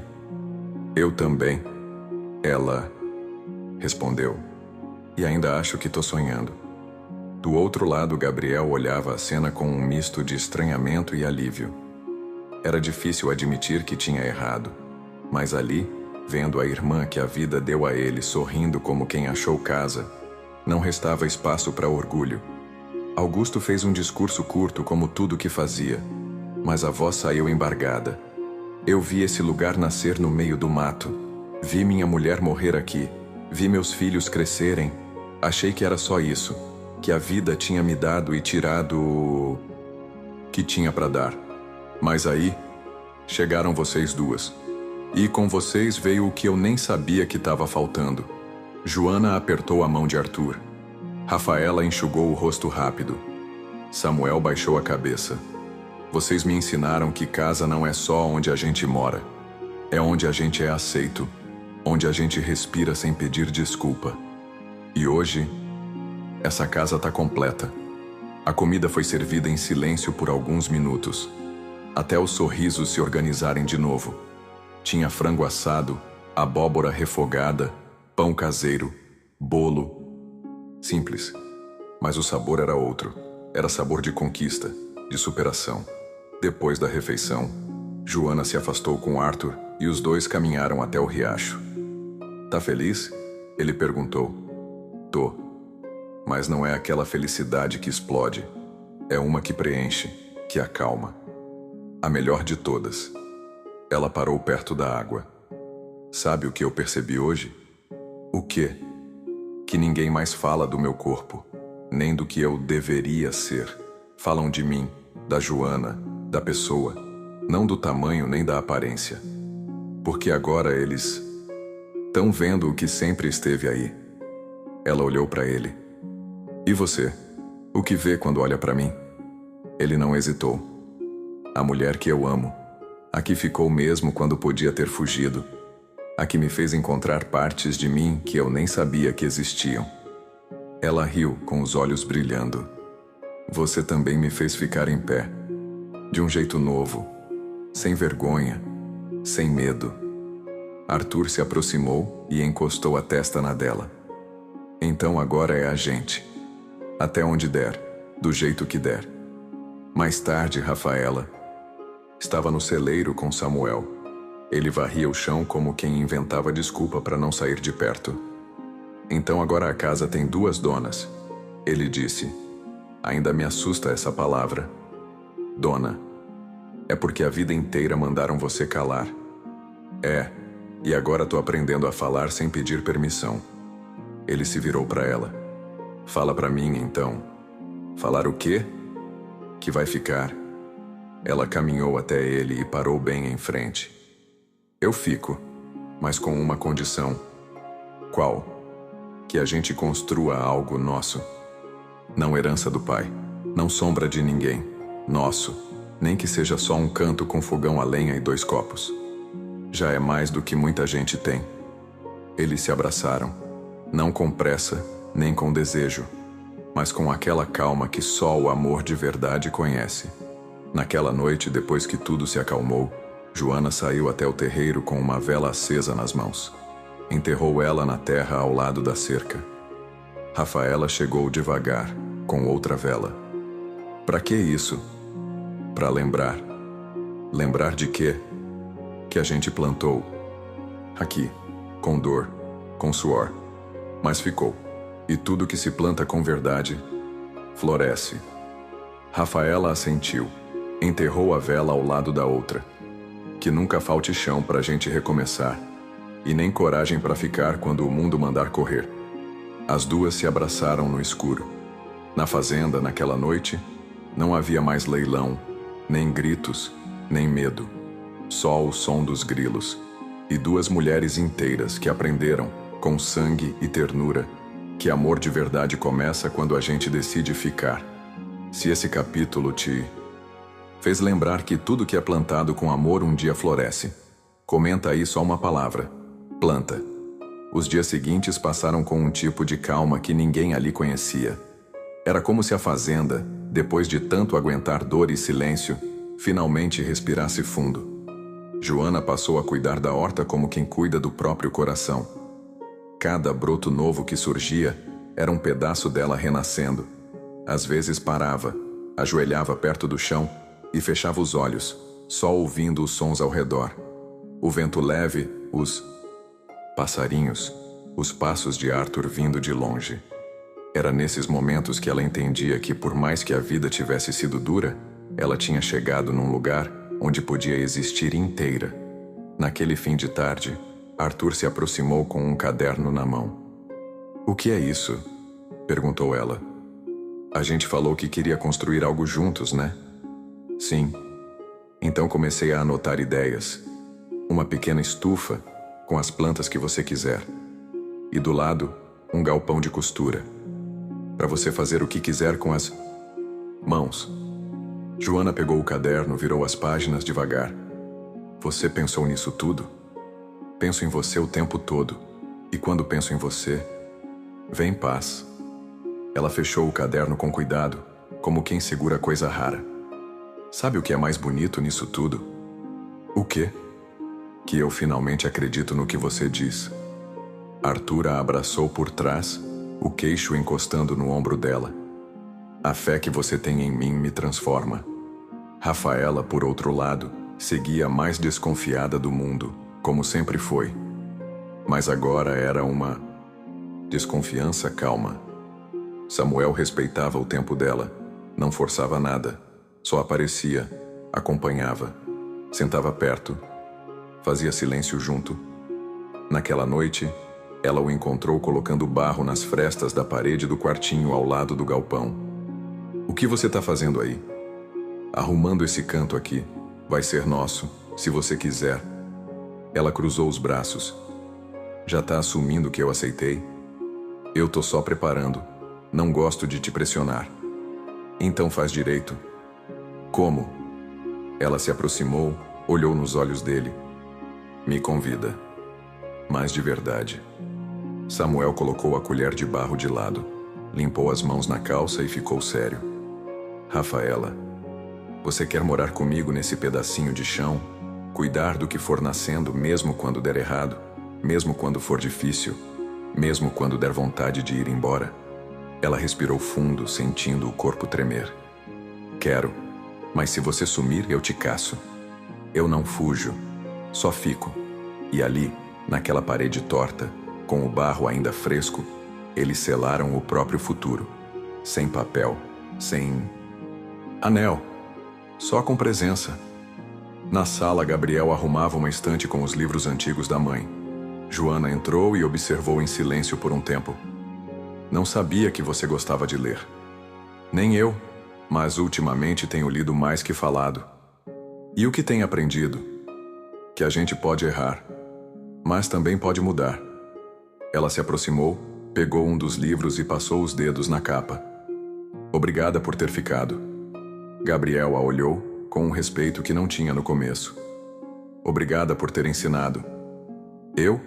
Eu também. Ela respondeu. E ainda acho que tô sonhando. Do outro lado, Gabriel olhava a cena com um misto de estranhamento e alívio. Era difícil admitir que tinha errado, mas ali, vendo a irmã que a vida deu a ele sorrindo como quem achou casa, não restava espaço para orgulho. Augusto fez um discurso curto como tudo que fazia, mas a voz saiu embargada. Eu vi esse lugar nascer no meio do mato. Vi minha mulher morrer aqui. Vi meus filhos crescerem. Achei que era só isso. Que a vida tinha me dado e tirado o que tinha para dar. Mas aí, chegaram vocês duas. E com vocês veio o que eu nem sabia que estava faltando. Joana apertou a mão de Arthur. Rafaela enxugou o rosto rápido. Samuel baixou a cabeça. Vocês me ensinaram que casa não é só onde a gente mora. É onde a gente é aceito. Onde a gente respira sem pedir desculpa. E hoje, essa casa tá completa. A comida foi servida em silêncio por alguns minutos, até os sorrisos se organizarem de novo. Tinha frango assado, abóbora refogada, pão caseiro, bolo. Simples, mas o sabor era outro. Era sabor de conquista, de superação. Depois da refeição, Joana se afastou com Arthur e os dois caminharam até o riacho. Tá feliz? Ele perguntou. Tô. Mas não é aquela felicidade que explode. É uma que preenche, que acalma. A melhor de todas. Ela parou perto da água. Sabe o que eu percebi hoje? O quê? Que ninguém mais fala do meu corpo, nem do que eu deveria ser. Falam de mim, da Joana, da pessoa, não do tamanho nem da aparência. Porque agora eles estão vendo o que sempre esteve aí. Ela olhou para ele. E você? O que vê quando olha para mim? Ele não hesitou. A mulher que eu amo. A que ficou mesmo quando podia ter fugido. A que me fez encontrar partes de mim que eu nem sabia que existiam. Ela riu com os olhos brilhando. Você também me fez ficar em pé. De um jeito novo. Sem vergonha. Sem medo. Arthur se aproximou e encostou a testa na dela. Então agora é a gente. Até onde der, do jeito que der. Mais tarde, Rafaela estava no celeiro com Samuel. Ele varria o chão como quem inventava desculpa para não sair de perto. Então agora a casa tem duas donas. Ele disse. Ainda me assusta essa palavra. Dona. É porque a vida inteira mandaram você calar. É. E agora tô aprendendo a falar sem pedir permissão. Ele se virou para ela. Fala para mim, então. Falar o quê? Que vai ficar. Ela caminhou até ele e parou bem em frente. Eu fico, mas com uma condição. Qual? Que a gente construa algo nosso. Não herança do pai, não sombra de ninguém. Nosso, nem que seja só um canto com fogão a lenha e 2 copos. Já é mais do que muita gente tem. Eles se abraçaram, não com pressa, nem com desejo, mas com aquela calma que só o amor de verdade conhece. Naquela noite, depois que tudo se acalmou, Joana saiu até o terreiro com uma vela acesa nas mãos. Enterrou ela na terra ao lado da cerca. Rafaela chegou devagar, com outra vela. Pra que isso? Pra lembrar. Lembrar de quê? Que a gente plantou. Aqui, com dor, com suor. Mas ficou. E tudo que se planta com verdade, floresce. Rafaela assentiu. Enterrou a vela ao lado da outra. Que nunca falte chão pra gente recomeçar. E nem coragem pra ficar quando o mundo mandar correr. As duas se abraçaram no escuro. Na fazenda, naquela noite, não havia mais leilão, nem gritos, nem medo. Só o som dos grilos. E 2 mulheres inteiras que aprenderam, com sangue e ternura, que amor de verdade começa quando a gente decide ficar. Se esse capítulo te fez lembrar que tudo que é plantado com amor um dia floresce, comenta aí só uma palavra: planta. Os dias seguintes passaram com um tipo de calma que ninguém ali conhecia. Era como se a fazenda, depois de tanto aguentar dor e silêncio, finalmente respirasse fundo. Joana passou a cuidar da horta como quem cuida do próprio coração. Cada broto novo que surgia era um pedaço dela renascendo. Às vezes parava, ajoelhava perto do chão e fechava os olhos, só ouvindo os sons ao redor. O vento leve, os passarinhos, os passos de Arthur vindo de longe. Era nesses momentos que ela entendia que, por mais que a vida tivesse sido dura, ela tinha chegado num lugar onde podia existir inteira. Naquele fim de tarde, Arthur se aproximou com um caderno na mão. "O que é isso?" perguntou ela. "A gente falou que queria construir algo juntos, né?" "Sim." Então comecei a anotar ideias. Uma pequena estufa com as plantas que você quiser. E do lado, um galpão de costura. Para você fazer o que quiser com as mãos. Joana pegou o caderno, virou as páginas devagar. "Você pensou nisso tudo?" "Penso em você o tempo todo. E quando penso em você, vem paz." Ela fechou o caderno com cuidado, como quem segura coisa rara. "Sabe o que é mais bonito nisso tudo?" "O quê?" "Que eu finalmente acredito no que você diz." Arthur a abraçou por trás, o queixo encostando no ombro dela. "A fé que você tem em mim me transforma." Rafaela, por outro lado, seguia mais desconfiada do mundo, como sempre foi. Mas agora era uma desconfiança calma. Samuel respeitava o tempo dela, não forçava nada, só aparecia, acompanhava, sentava perto, fazia silêncio junto. Naquela noite, ela o encontrou colocando barro nas frestas da parede do quartinho ao lado do galpão. "O que você tá fazendo aí?" "Arrumando esse canto aqui. Vai ser nosso, se você quiser." Ela cruzou os braços. "Já tá assumindo que eu aceitei?" "Eu tô só preparando. Não gosto de te pressionar." "Então faz direito." "Como?" Ela se aproximou, olhou nos olhos dele. "Me convida." "Mas de verdade." Samuel colocou a colher de barro de lado, limpou as mãos na calça e ficou sério. "Rafaela, você quer morar comigo nesse pedacinho de chão? Cuidar do que for nascendo mesmo quando der errado? Mesmo quando for difícil? Mesmo quando der vontade de ir embora?" Ela respirou fundo, sentindo o corpo tremer. "Quero, mas se você sumir, eu te caço." "Eu não fujo, só fico." E ali, naquela parede torta, com o barro ainda fresco, eles selaram o próprio futuro. Sem papel, sem anel, só com presença. Na sala, Gabriel arrumava uma estante com os livros antigos da mãe. Joana entrou e observou em silêncio por um tempo. "Não sabia que você gostava de ler." "Nem eu, mas ultimamente tenho lido mais que falado." "E o que tem aprendido?" "Que a gente pode errar, mas também pode mudar." Ela se aproximou, pegou um dos livros e passou os dedos na capa. "Obrigada por ter ficado." Gabriel a olhou, com um respeito que não tinha no começo. "Obrigada por ter ensinado." "Eu?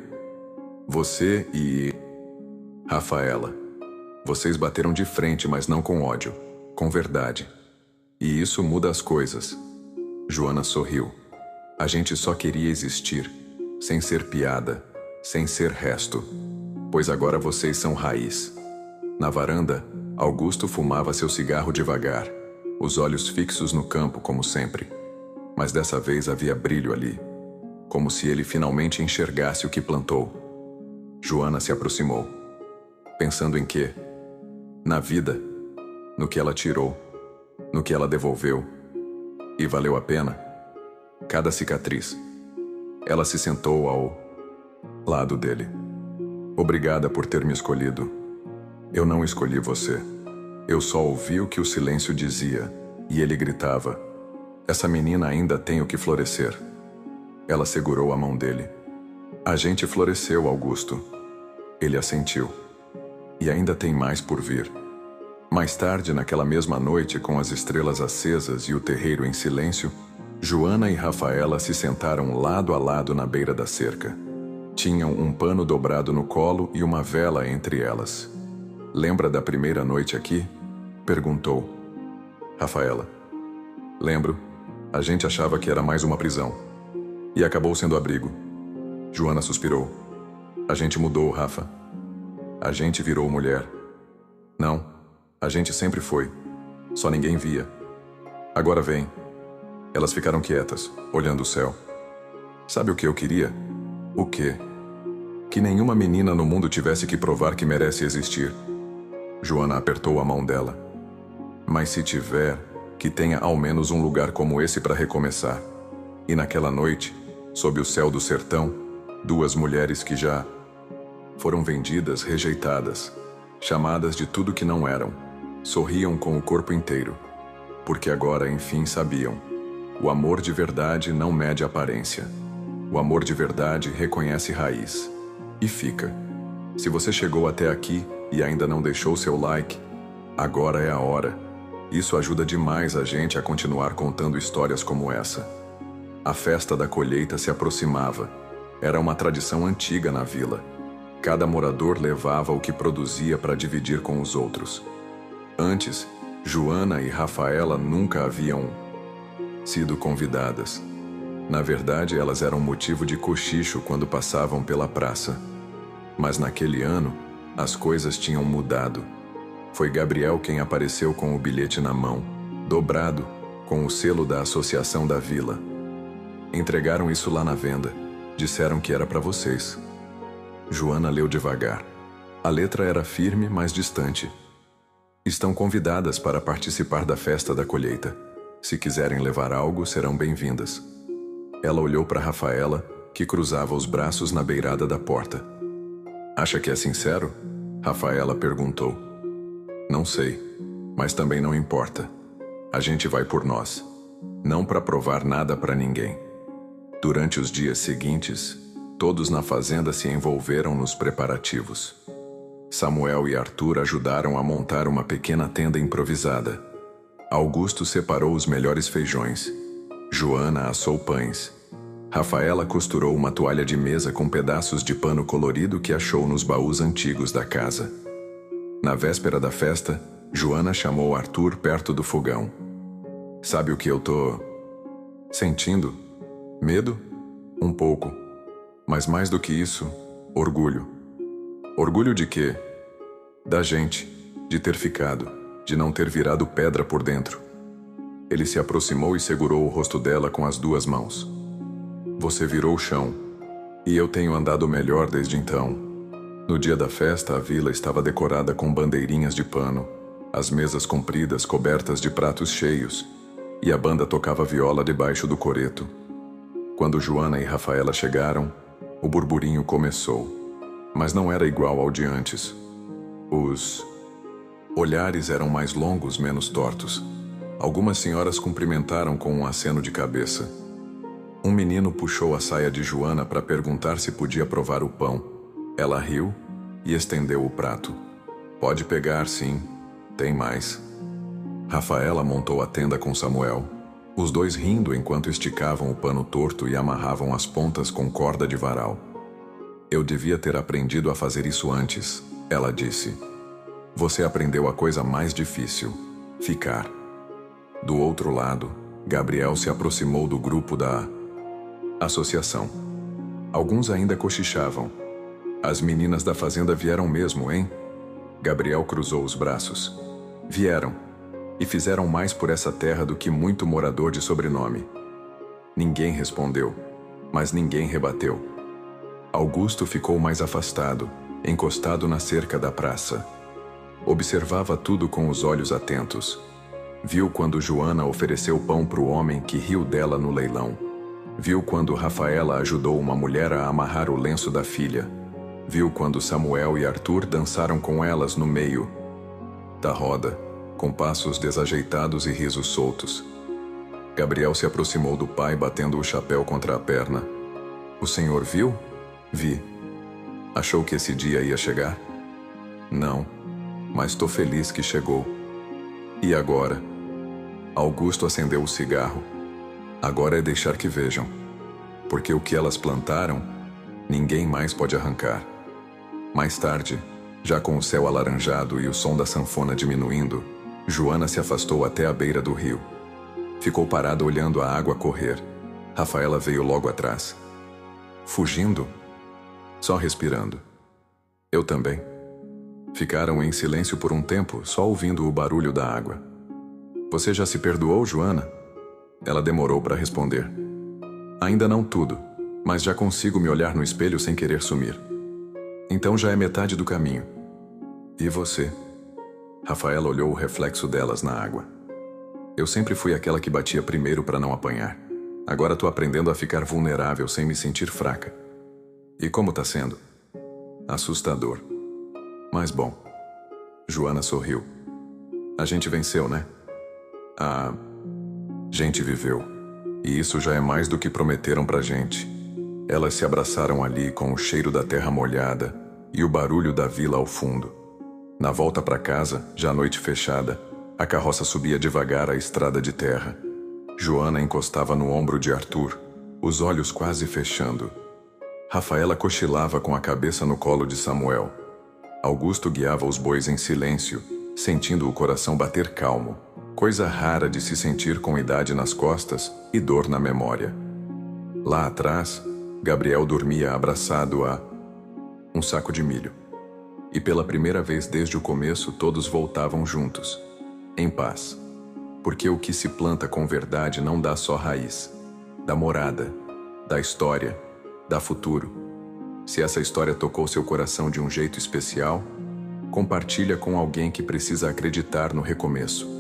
Você e Rafaela. Vocês bateram de frente, mas não com ódio, com verdade. E isso muda as coisas." Joana sorriu. "A gente só queria existir, sem ser piada, sem ser resto. Pois agora vocês são raiz." Na varanda, Augusto fumava seu cigarro devagar, os olhos fixos no campo como sempre. Mas dessa vez havia brilho ali, como se ele finalmente enxergasse o que plantou. Joana se aproximou. Pensando em quê? Na vida, no que ela tirou, no que ela devolveu. E valeu a pena? Cada cicatriz. Ela se sentou ao lado dele. "Obrigada por ter me escolhido." "Eu não escolhi você. Eu só ouvi o que o silêncio dizia, e ele gritava: 'Essa menina ainda tem o que florescer.'" Ela segurou a mão dele. "A gente floresceu, Augusto." Ele assentiu. "E ainda tem mais por vir." Mais tarde, naquela mesma noite, com as estrelas acesas e o terreiro em silêncio, Joana e Rafaela se sentaram lado a lado na beira da cerca. Tinham um pano dobrado no colo e uma vela entre elas. "Lembra da primeira noite aqui?" perguntou. Rafaela: "Lembro. A gente achava que era mais uma prisão. E acabou sendo abrigo." Joana suspirou. "A gente mudou, Rafa. A gente virou mulher." "Não, a gente sempre foi. Só ninguém via. Agora vem." Elas ficaram quietas, olhando o céu. "Sabe o que eu queria?" "O quê?" "Que nenhuma menina no mundo tivesse que provar que merece existir." Joana apertou a mão dela. "Mas se tiver, que tenha ao menos um lugar como esse para recomeçar." E naquela noite, sob o céu do sertão, Duas mulheres que já foram vendidas, rejeitadas, chamadas de tudo que não eram, sorriam com o corpo inteiro, porque agora, enfim, sabiam. O amor de verdade não mede aparência. O amor de verdade reconhece raiz. E fica. Se você chegou até aqui e ainda não deixou seu like, agora é a hora. Isso ajuda demais a gente a continuar contando histórias como essa. A festa da colheita se aproximava. Era uma tradição antiga na vila. Cada morador levava o que produzia para dividir com os outros. Antes, Joana e Rafaela nunca haviam sido convidadas. Na verdade, elas eram motivo de cochicho quando passavam pela praça. Mas naquele ano, as coisas tinham mudado. Foi Gabriel quem apareceu com o bilhete na mão, dobrado, com o selo da associação da vila. Entregaram isso lá na venda. Disseram que era para vocês. Joana leu devagar. A letra era firme, mas distante. Estão convidadas para participar da festa da colheita. Se quiserem levar algo, serão bem-vindas. Ela olhou para Rafaela, que cruzava os braços na beirada da porta. Acha que é sincero? Rafaela perguntou. Não sei, mas também não importa. A gente vai por nós. Não para provar nada para ninguém. Durante os dias seguintes, todos na fazenda se envolveram nos preparativos. Samuel e Arthur ajudaram a montar uma pequena tenda improvisada. Augusto separou os melhores feijões. Joana assou pães. Rafaela costurou uma toalha de mesa com pedaços de pano colorido que achou nos baús antigos da casa. Na véspera da festa, Joana chamou Arthur perto do fogão. Sabe o que eu tô sentindo? Medo? Um pouco. Mas mais do que isso, orgulho. Orgulho de quê? Da gente, de ter ficado, de não ter virado pedra por dentro. Ele se aproximou e segurou o rosto dela com as duas mãos. Você virou o chão, e eu tenho andado melhor desde então. No dia da festa, a vila estava decorada com bandeirinhas de pano, as mesas compridas cobertas de pratos cheios, e a banda tocava viola debaixo do coreto. Quando Joana e Rafaela chegaram, o burburinho começou, mas não era igual ao de antes. Os olhares eram mais longos, menos tortos. Algumas senhoras cumprimentaram com um aceno de cabeça. Um menino puxou a saia de Joana para perguntar se podia provar o pão. Ela riu e estendeu o prato. Pode pegar, sim. Tem mais. Rafaela montou a tenda com Samuel, os dois rindo enquanto esticavam o pano torto e amarravam as pontas com corda de varal. Eu devia ter aprendido a fazer isso antes, ela disse. Você aprendeu a coisa mais difícil, ficar. Do outro lado, Gabriel se aproximou do grupo da associação. Alguns ainda cochichavam. As meninas da fazenda vieram mesmo, hein? Gabriel cruzou os braços. Vieram. E fizeram mais por essa terra do que muito morador de sobrenome. Ninguém respondeu, mas ninguém rebateu. Augusto ficou mais afastado, encostado na cerca da praça. Observava tudo com os olhos atentos. Viu quando Joana ofereceu pão para o homem que riu dela no leilão. Viu quando Rafaela ajudou uma mulher a amarrar o lenço da filha. Viu quando Samuel e Arthur dançaram com elas no meio da roda, com passos desajeitados e risos soltos. Gabriel se aproximou do pai, batendo o chapéu contra a perna. O senhor viu? Vi. Achou que esse dia ia chegar? Não, mas tô feliz que chegou. E agora? Augusto acendeu o cigarro. Agora é deixar que vejam. Porque o que elas plantaram, ninguém mais pode arrancar. Mais tarde, já com o céu alaranjado e o som da sanfona diminuindo, Joana se afastou até a beira do rio. Ficou parada olhando a água correr. Rafaela veio logo atrás. Fugindo? Só respirando. Eu também. Ficaram em silêncio por um tempo, só ouvindo o barulho da água. Você já se perdoou, Joana? Ela demorou para responder. Ainda não tudo, mas já consigo me olhar no espelho sem querer sumir. Então já é metade do caminho. E você? Rafaela olhou o reflexo delas na água. Eu sempre fui aquela que batia primeiro para não apanhar. Agora tô aprendendo a ficar vulnerável sem me sentir fraca. E como tá sendo? Assustador. Mas bom. Joana sorriu. A gente venceu, né? A gente viveu. E isso já é mais do que prometeram pra gente. Elas se abraçaram ali com o cheiro da terra molhada e o barulho da vila ao fundo. Na volta pra casa, já noite fechada, a carroça subia devagar a estrada de terra. Joana encostava no ombro de Arthur, os olhos quase fechando. Rafaela cochilava com a cabeça no colo de Samuel. Augusto guiava os bois em silêncio, sentindo o coração bater calmo, coisa rara de se sentir com idade nas costas e dor na memória. Lá atrás, Gabriel dormia abraçado a um saco de milho. E pela primeira vez desde o começo todos voltavam juntos, em paz. Porque o que se planta com verdade não dá só raiz. Dá morada, dá história, dá futuro. Se essa história tocou seu coração de um jeito especial, compartilha com alguém que precisa acreditar no recomeço.